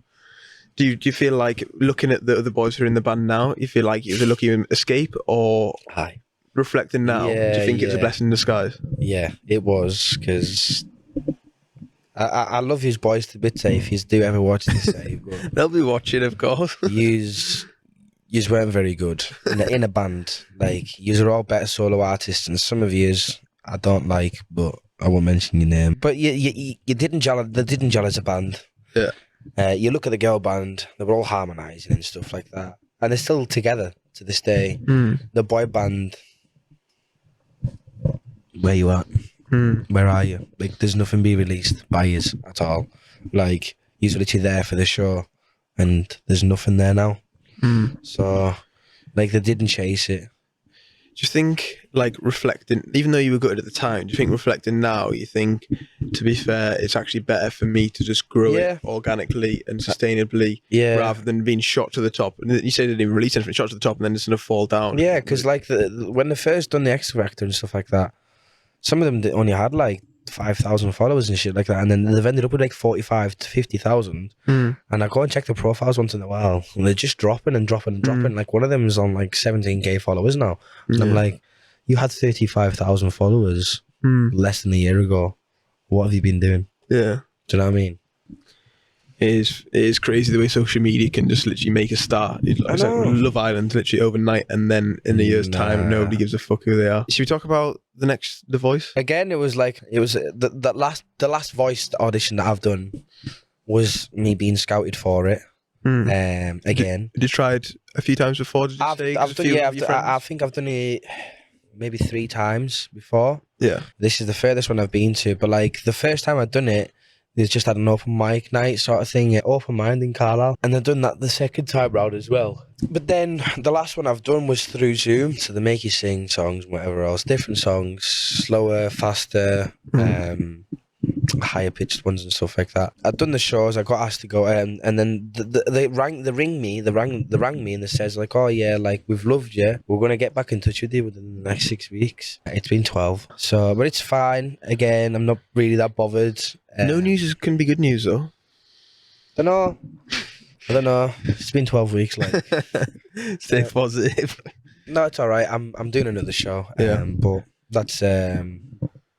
Do you feel like looking at the other boys who are in the band now, you feel like it was a lucky escape, or Hi. reflecting now, do you think it's a blessing in disguise? Yeah, it was, because I love his boys to bits. If you do ever watch this, but They'll be watching, of course. yous weren't very good in a band. Like, yous are all better solo artists, and some of yous I don't like, but I won't mention your name. But you didn't gel. They didn't gel as a band. Yeah. You look at the girl band; they were all harmonising and stuff like that, and they're still together to this day. The boy band, where you at? Where are you? Like, there's nothing be released by yous at all. Like, you're literally there for the show, and there's nothing there now. So, like, they didn't chase it. Do you think, like, reflecting, even though you were good at the time, do you think reflecting now, you think, to be fair, it's actually better for me to just grow it organically and sustainably rather than being shot to the top? And you said they didn't even release anything, shot to the top, and then it's going to fall down. Yeah, because, like, when they first done the X Factor and stuff like that, some of them only had, like, 5,000 followers and shit like that, and then they've ended up with, like, 45 to 50,000. And I go and check the profiles once in a while, and they're just dropping and dropping and dropping. Like, one of them is on, like, 17k followers now. And I'm like, you had 35,000 followers less than a year ago. What have you been doing? Yeah. Do you know what I mean? It is crazy the way social media can just literally make a start. It's like Love Island literally overnight, and then in a year's time, nobody gives a fuck who they are. Should we talk about The Voice? Again, it was the last voice audition that I've done was me being scouted for it. Again, you tried a few times before. Did you I think I've done it maybe 3 times before. Yeah, this is the furthest one I've been to. But like the first time I'd done it, they just had an open mic night sort of thing, open mind in Carlisle, and I've done that the second time round as well. But then the last one I've done was through Zoom, so they make you sing songs, whatever else, different songs, slower, faster, higher pitched ones and stuff like that. I'd done the shows, I got asked to go, and then they rang me and they says like, oh yeah, like we've loved you, we're gonna get back in touch with you within the next 6 weeks. It's been 12, so but it's fine. Again, I'm not really that bothered. No news can be good news though. I don't know. It's been 12 weeks. Like, stay positive. No, it's all right. I'm doing another show. But that's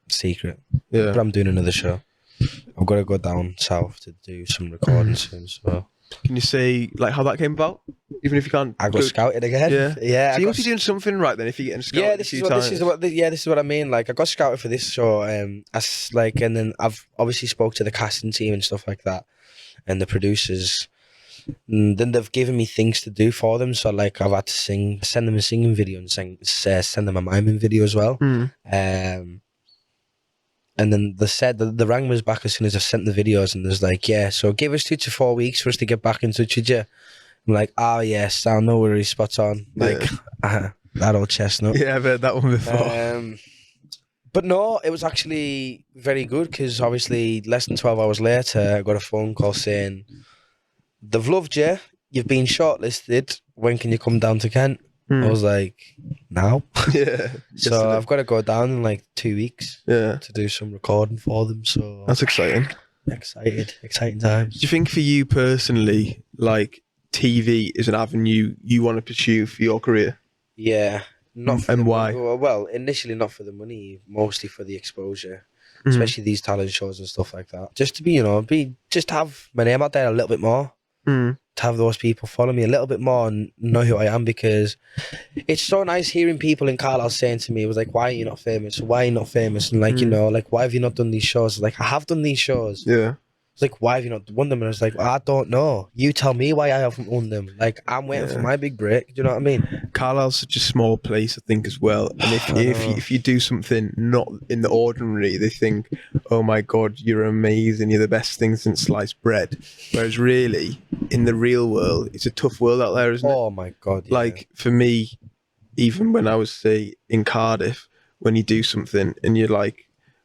secret. Yeah. But I'm doing another show. I've got to go down south to do some recording soon. So can you say like how that came about? Even if you can't. I got scouted again. Yeah. So you must be doing something right then if you're getting scouted. Yeah, this is what I mean. Like, I got scouted for this show. And then I've obviously spoke to the casting team and stuff like that, and the producers. And then they've given me things to do for them. So like I've had to send them a singing video and send them a miming video as well. And then they said that the rang was back as soon as I sent the videos, and there's like, yeah, so give us 2 to 4 weeks for us to get back in touch with you. I'm like, oh yes, I know where he's spot on. Like that old chestnut. Yeah, I've heard that one before. But no, it was actually very good, because obviously less than 12 hours later, I got a phone call saying, they've loved you, you've been shortlisted, when can you come down to Kent? I was like, now? Yeah. So I've got to go down in like 2 weeks to do some recording for them. So that's exciting. Exciting times. Do you think for you personally, like TV is an avenue you want to pursue for your career? Yeah. Not for and why? Well, initially not for the money, mostly for the exposure. especially these talent shows and stuff like that. Just to be, just have my name out there a little bit more. To have those people follow me a little bit more and know who I am, because it's so nice hearing people in Carlisle saying to me, it was like, why are you not famous? Why are you not famous? And like, like, why have you not done these shows? Like, I have done these shows. Yeah. It's like, why have you not won them? And I was like, I don't know. You tell me why I haven't won them. Like, I'm waiting for my big break. Do you know what I mean? Carlisle's such a small place, I think, as well. And if you do something not in the ordinary, they think, oh my God, you're amazing. You're the best thing since sliced bread. Whereas really, in the real world, it's a tough world out there, isn't it? Oh my God. Yeah. Like, for me, even when I was, say, in Cardiff, when you do something and you're like,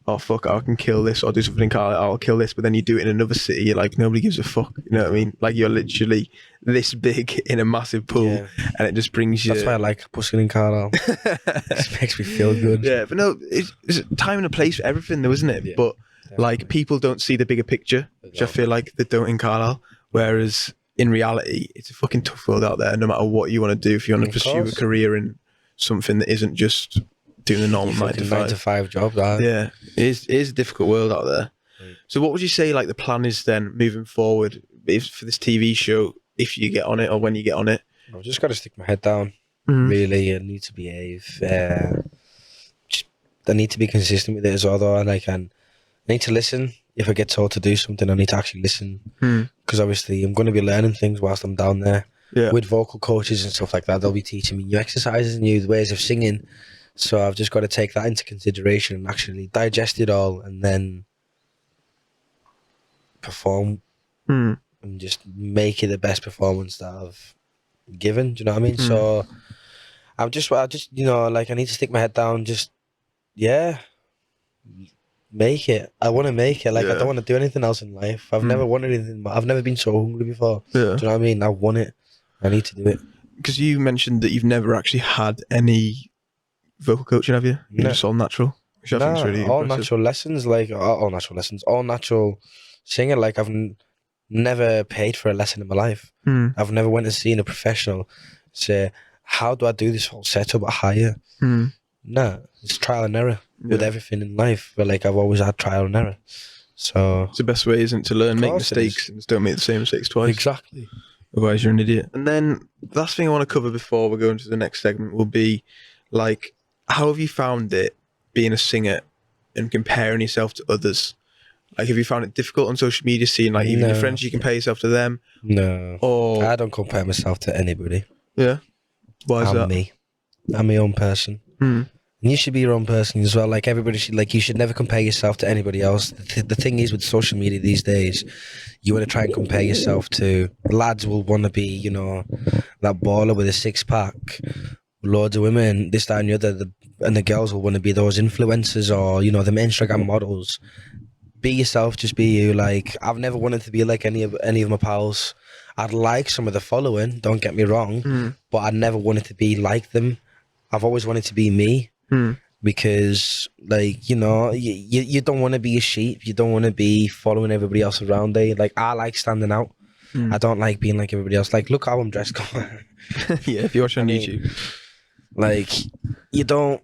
oh fuck, I can kill this, or do something in Carlisle, I'll kill this, but then you do it in another city, you're like, nobody gives a fuck, you know what I mean? Like, you're literally this big in a massive pool, and it just brings you... That's why I like Busking in Carlisle. It makes me feel good. Yeah, but no, it's a time and a place for everything though, isn't it? Yeah, but definitely. Like, people don't see the bigger picture, which I feel like they don't in Carlisle, whereas in reality, it's a fucking tough world out there, no matter what you want to do. If you want to pursue a career in something that isn't just doing the normal 9 to 5 job, yeah, it is a difficult world out there. So what would you say like the plan is then moving forward for this TV show, if you get on it or when you get on it? I've just got to stick my head down, really. I need to behave. I need to be consistent with it as well, though. Like, I need to listen. If I get told to do something, I need to actually listen, because obviously I'm going to be learning things whilst I'm down there. With vocal coaches and stuff like that. They'll be teaching me new exercises and new ways of singing. So I've just got to take that into consideration and actually digest it all, and then perform and just make it the best performance that I've given. Do you know what I mean? So I just like, I need to stick my head down. Just make it. I want to make it. Like, I don't want to do anything else in life. I've never wanted anything. I've never been so hungry before. Do you know what I mean? I want it. I need to do it. Because you mentioned that you've never actually had any vocal coaching, have you? You're just all natural. Which I think is really all impressive. natural lessons, like all natural lessons, all natural singing. Like, I've never paid for a lesson in my life. I've never went and seen a professional say, how do I do this whole setup at higher? No, it's trial and error with everything in life. But like, I've always had trial and error. So it's the best way, isn't it, to learn, make mistakes, and just don't make the same mistakes twice. Exactly. Otherwise, you're an idiot. And then the last thing I want to cover before we go into the next segment will be, like, how have you found it being a singer and comparing yourself to others? Like, have you found it difficult on social media, seeing like even your friends, you compare yourself to them? No. Or I don't compare myself to anybody. Yeah. Why is that? I'm me. I'm my own person. And you should be your own person as well. Like, everybody should, like, you should never compare yourself to anybody else. The thing is, with social media these days, you want to try and compare yourself to lads will want to be, you know, that baller with a 6-pack, loads of women, this, that, and the other, and the girls will want to be those influencers or, you know, them Instagram models. Be yourself, just be you. Like, I've never wanted to be like any of my pals. I'd like some of the following, don't get me wrong, but I never wanted to be like them. I've always wanted to be me. Because, like, you know, you don't want to be a sheep. You don't want to be following everybody else around there. Like, I like standing out. I don't like being like everybody else. Like, look how I'm dressed. Yeah, if you watch on YouTube. Like, you don't...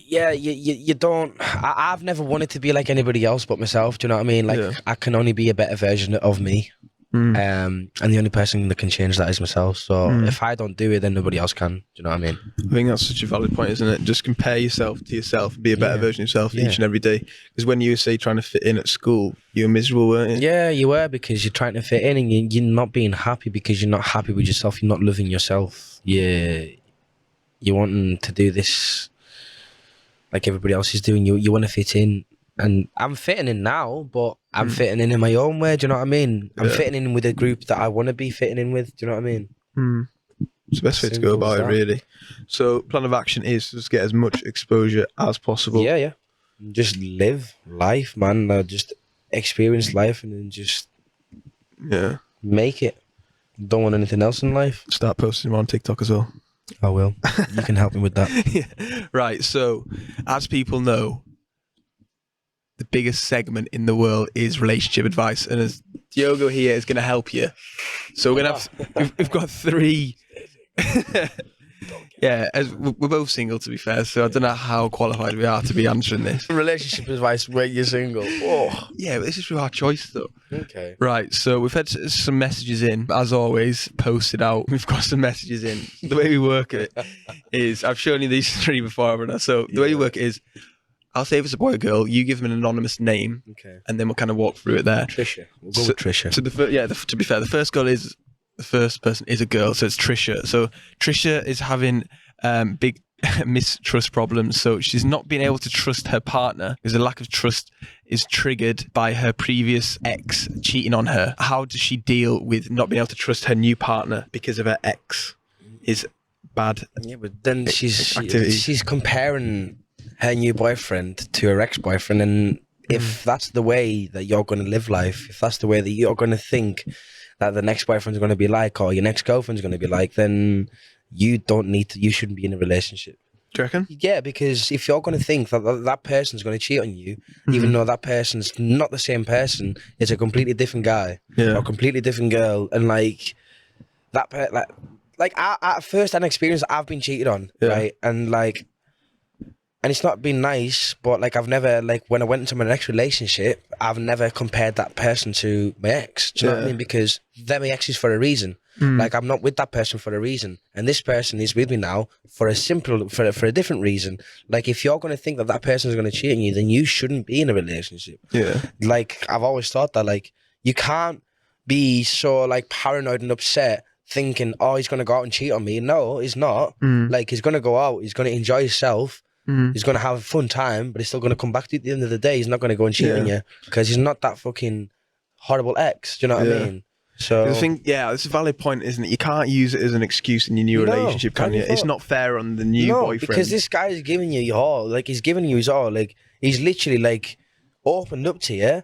Yeah, you don't... I've never wanted to be like anybody else but myself. Do you know what I mean? Like, I can only be a better version of me. And the only person that can change that is myself. So if I don't do it, then nobody else can. Do you know what I mean? I think that's such a valid point, isn't it? Just compare yourself to yourself and be a better version of yourself each and every day. Because when you were, say, trying to fit in at school, you were miserable, weren't you? Yeah, you were, because you're trying to fit in and you're not being happy because you're not happy with yourself. You're not loving yourself. You're wanting to do this like everybody else is doing. You want to fit in. And I'm fitting in now, but I'm fitting in my own way. Do you know what I mean? I'm fitting in with a group that I want to be fitting in with. Do you know what I mean? It's the best way to go about it, really. So, plan of action is just get as much exposure as possible. Yeah. Just live life, man. Just experience life and then just make it. Don't want anything else in life. Start posting them on TikTok as well. I will. You can help me with that. Right. So, as people know, the biggest segment in the world is relationship advice, and as Diogo here is going to help you. So we're going to have, we've got 3. Yeah, as we're both single, to be fair, so I don't know how qualified we are to be answering this. Relationship advice when you're single. Oh. Yeah, but this is through our choice, though. Okay. Right, so we've had some messages in, as always, posted out. We've got some messages in. The way we work it is, I've shown you these three before, haven't I? So the way we work it is, I'll say if it's a boy or girl, you give them an anonymous name, Okay. and then we'll kind of walk through it there. Trisha. We'll go with Trisha. So to be fair, the first person is a girl, so it's Trisha. So Trisha is having big mistrust problems. So she's not being able to trust her partner because the lack of trust is triggered by her previous ex cheating on her. How does she deal with not being able to trust her new partner because of her ex? Is bad. Yeah, but then she's comparing her new boyfriend to her ex-boyfriend, and if that's the way that you're going to live life, if that's the way that you're going to think that the next boyfriend's going to be like, or your next girlfriend's going to be like, then you shouldn't be in a relationship. Do you reckon? Yeah, because if you're going to think that that person's going to cheat on you, even though that person's not the same person, it's a completely different guy or a completely different girl, and like that, I at first hand experience, I've been cheated on, right, and it's not been nice, but like I've never, like when I went into my next relationship, I've never compared that person to my ex. Do you know what I mean? Because they're my exes for a reason. Like I'm not with that person for a reason, and this person is with me now for a different reason. Like if you're going to think that that person is going to cheat on you, then you shouldn't be in a relationship. Yeah. Like I've always thought that, like you can't be so like paranoid and upset thinking, oh, he's going to go out and cheat on me. No, he's not. Like he's going to go out, he's going to enjoy himself. He's going to have a fun time, but he's still going to come back to you at the end of the day. He's not going to go and cheat on you because he's not that fucking horrible ex. Do you know what I mean? So I think, it's a valid point, isn't it? You can't use it as an excuse in your new relationship, can you? It's not fair on the new boyfriend. Because this guy is giving you your all. Like, he's giving you his all. Like, he's literally, like, opened up to you,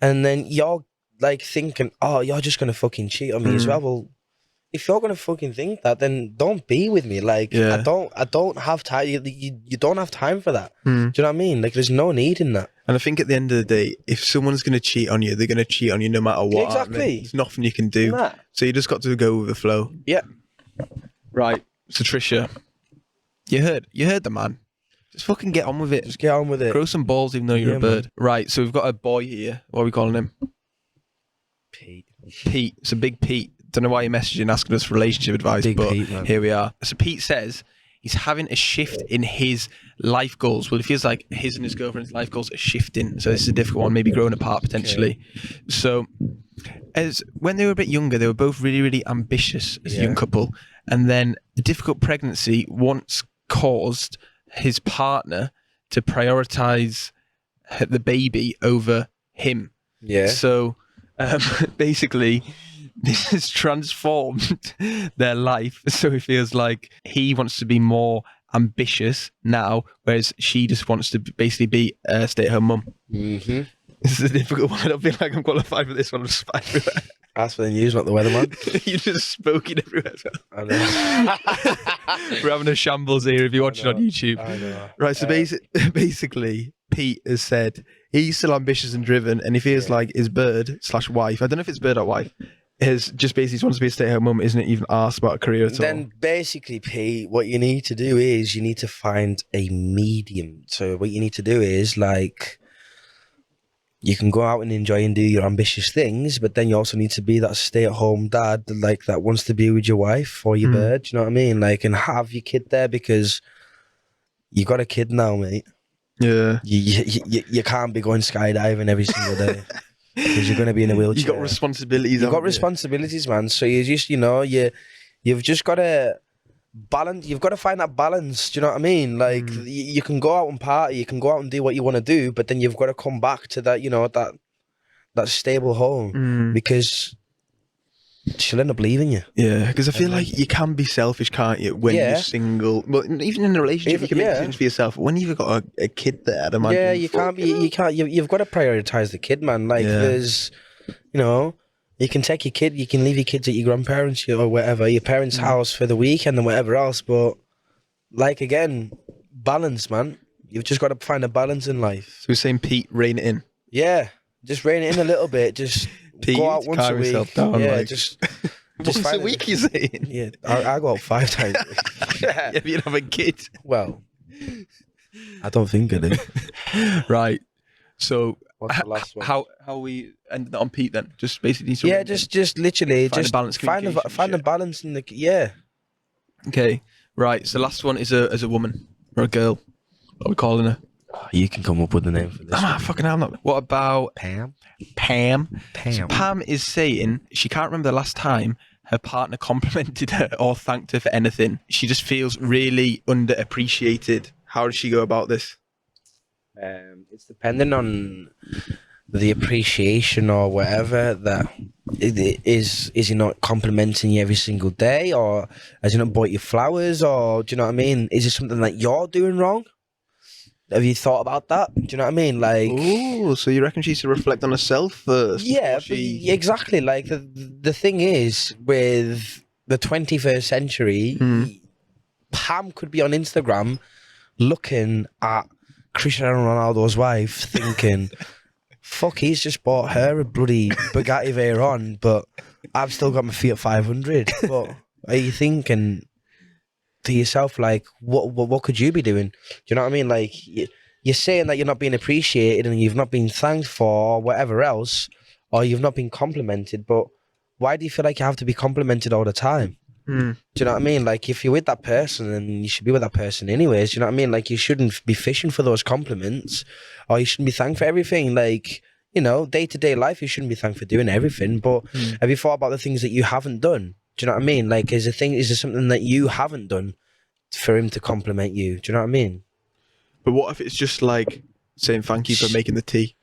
and then you're, like, thinking, oh, you're just going to fucking cheat on me as well. Well, if you're gonna fucking think that, then don't be with me. Like I don't have time. You don't have time for that. Do you know what I mean? Like there's no need in that. And I think at the end of the day, if someone's gonna cheat on you, they're gonna cheat on you no matter what. Exactly. There's nothing you can do. Nah. So you just got to go with the flow. Yeah. Right. So Trisha, you heard the man. Just fucking get on with it. Just get on with it. Grow some balls, even though you're a bird. Man. Right. So we've got a boy here. What are we calling him? Pete. It's a big Pete. Don't know why you're messaging asking us for relationship advice, but Pete, here we are. So Pete says he's having a shift in his life goals. Well, it feels like his and his girlfriend's life goals are shifting. So this is a difficult one, maybe growing apart potentially. Okay. So as when they were a bit younger, they were both really, really ambitious as a young couple. And then a difficult pregnancy once caused his partner to prioritize the baby over him. Yeah. So basically, this has transformed their life. So it feels like he wants to be more ambitious now, whereas she just wants to basically be a stay-at-home mum. This is a difficult one. I don't feel like I'm qualified for this one. I'm just everywhere. Ask for the news, not the weatherman. You just spoke it everywhere. I know. We're having a shambles here if you're watching on YouTube. I know. Right, so basically, Pete has said he's still ambitious and driven, and he feels like his bird/wife, I don't know if it's bird or wife, is just basically wants to be a stay-at-home mum, isn't even asked about a career at all. Then basically, Pete, what you need to do is you need to find a medium. So what you need to do is like, you can go out and enjoy and do your ambitious things, but then you also need to be that stay-at-home dad, like that wants to be with your wife or your bird. You know what I mean? Like, and have your kid there because you got a kid now, mate. Yeah. You can't be going skydiving every single day because you're going to be in a wheelchair. You got responsibilities. You got responsibilities, man. So you just, you've just got to balance. You've got to find that balance. Do you know what I mean? Like you can go out and party, you can go out and do what you want to do, but then you've got to come back to that, that stable home because she'll end up leaving you. Yeah, because I feel like you can be selfish, can't you? When you're single, well, even in a relationship, you can make decisions for yourself. When you've got a kid there, I'd imagine. You can't be. You can't. You've got to prioritize the kid, man. Like there's, you can take your kid, you can leave your kids at your grandparents or whatever, your parents' house for the weekend and whatever else. But like again, balance, man. You've just got to find a balance in life. So we're saying, Pete, rein it in. Yeah, just rein it in a little bit. Just Pete, go out once a week. Down, just Just Once a find week, you're saying? Yeah, I go out 5 times a week. Yeah, if you have a kid. Well, I don't think I do. Right. So, What's the last one? how we ended on Pete then? Just basically. Yeah, just literally Find a just balance, find a communication, balance in the Okay. Right. So, last one is a woman or a girl. What are we calling her? You can come up with the name for this. Fucking hell, I'm not. What about Pam. So Pam is saying she can't remember the last time her partner complimented her or thanked her for anything. She just feels really underappreciated. How does she go about this? It's dependent on the appreciation or whatever that is he not complimenting you every single day, or has he not bought you flowers, or do you know what I mean? Is it something that you're doing wrong? Have you thought about that? Do you know what I mean? Like, oh, so you reckon she should reflect on herself first? Yeah, exactly. Like the thing is, with the 21st century, Pam could be on Instagram looking at Cristiano Ronaldo's wife, thinking, "Fuck, he's just bought her a bloody Bugatti Veyron, but I've still got my Fiat 500." But are you thinking to yourself, like, what could you be doing? Do you know what I mean? Like, you're saying that you're not being appreciated and you've not been thanked for, or whatever else, or you've not been complimented, but why do you feel like you have to be complimented all the time? Do you know what I mean? Like, if you're with that person, then you should be with that person anyways. Do you know what I mean? Like, you shouldn't be fishing for those compliments, or you shouldn't be thanked for everything. Like, you know, day-to-day life, you shouldn't be thanked for doing everything, but have you thought about the things that you haven't done? Do you know what I mean? Like, is there something that you haven't done for him to compliment you? Do you know what I mean? But what if it's just like saying thank you for making the tea?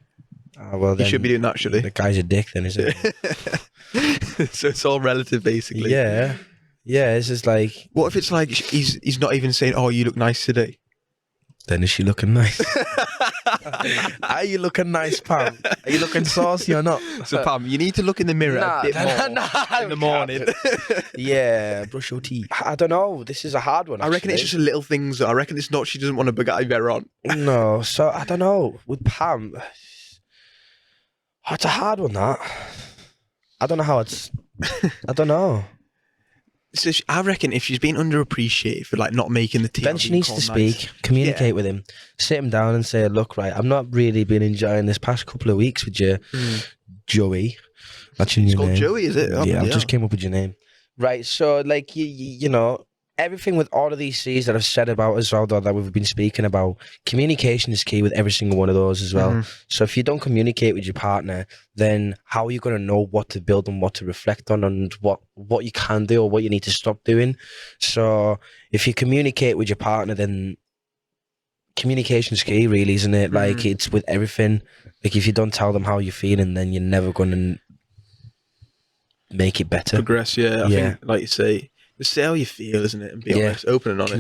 Well, then He should be doing that, should he? The guy's a dick then, isn't it? So it's all relative, basically. Yeah. Yeah, it's just like... What if it's like he's not even saying, "Oh, you look nice today"? Then is she looking nice? Are you looking nice, Pam? Are you looking saucy or not? So Pam, you need to look in the mirror a bit more in the morning. Yeah, brush your teeth. I don't know. This is a hard one, actually. I reckon it's just little things. I reckon it's not she doesn't want a Bugatti Veyron. No, so I don't know. With Pam, it's a hard one, that. I don't know how it's... I don't know. So I reckon if she's been underappreciated for like not making the team, then she needs to speak, communicate with him, sit him down and say, "Look, right, I've not really been enjoying this past couple of weeks with you, Joey." That's your new name. It's called Joey, is it? Yeah, I just came up with your name. Right, so like you know, everything with all of these C's that I've said about as well, that we've been speaking about, communication is key with every single one of those as well. So if you don't communicate with your partner, then how are you going to know what to build and what to reflect on, and what you can do or what you need to stop doing? So if you communicate with your partner, then communication is key, really, isn't it? Like, it's with everything. Like, if you don't tell them how you're feeling, then you're never going to make it better. Progress, yeah. I think, like you say, just say how you feel, isn't it? And be honest, open and honest.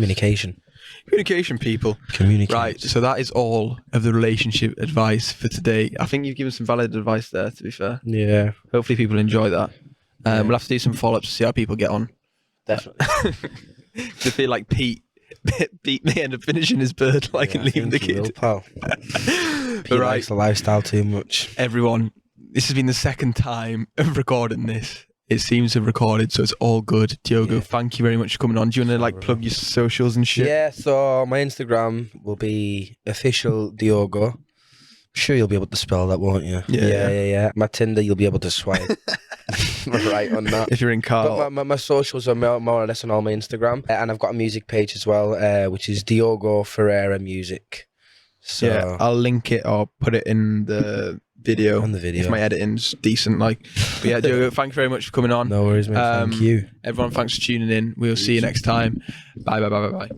Communication, people. Right, so that is all of the relationship advice for today. I think you've given some valid advice there, to be fair. Yeah. Hopefully people enjoy that. We'll have to do some follow-ups to see how people get on. Definitely. To feel like Pete may end up finishing his bird and leaving the kid. Pal. Pete likes the lifestyle too much. Everyone, this has been the second time of recording this. It seems to have recorded, so it's all good. Diogo, thank you very much for coming on. Do you want to plug your socials and shit? Yeah, so my Instagram will be official Diogo. I'm sure you'll be able to spell that, won't you? Yeah. My Tinder, you'll be able to swipe right on that. If you're in Carlisle. But my socials are more or less on all my Instagram. And I've got a music page as well, which is Diogo Ferreira Music. So yeah, I'll link it or put it in the video. On the video. If my editing's decent, But yeah, Diogo, thanks very much for coming on. No worries, mate. Thank you. Everyone, thanks for tuning in. We'll see you next time. Bye.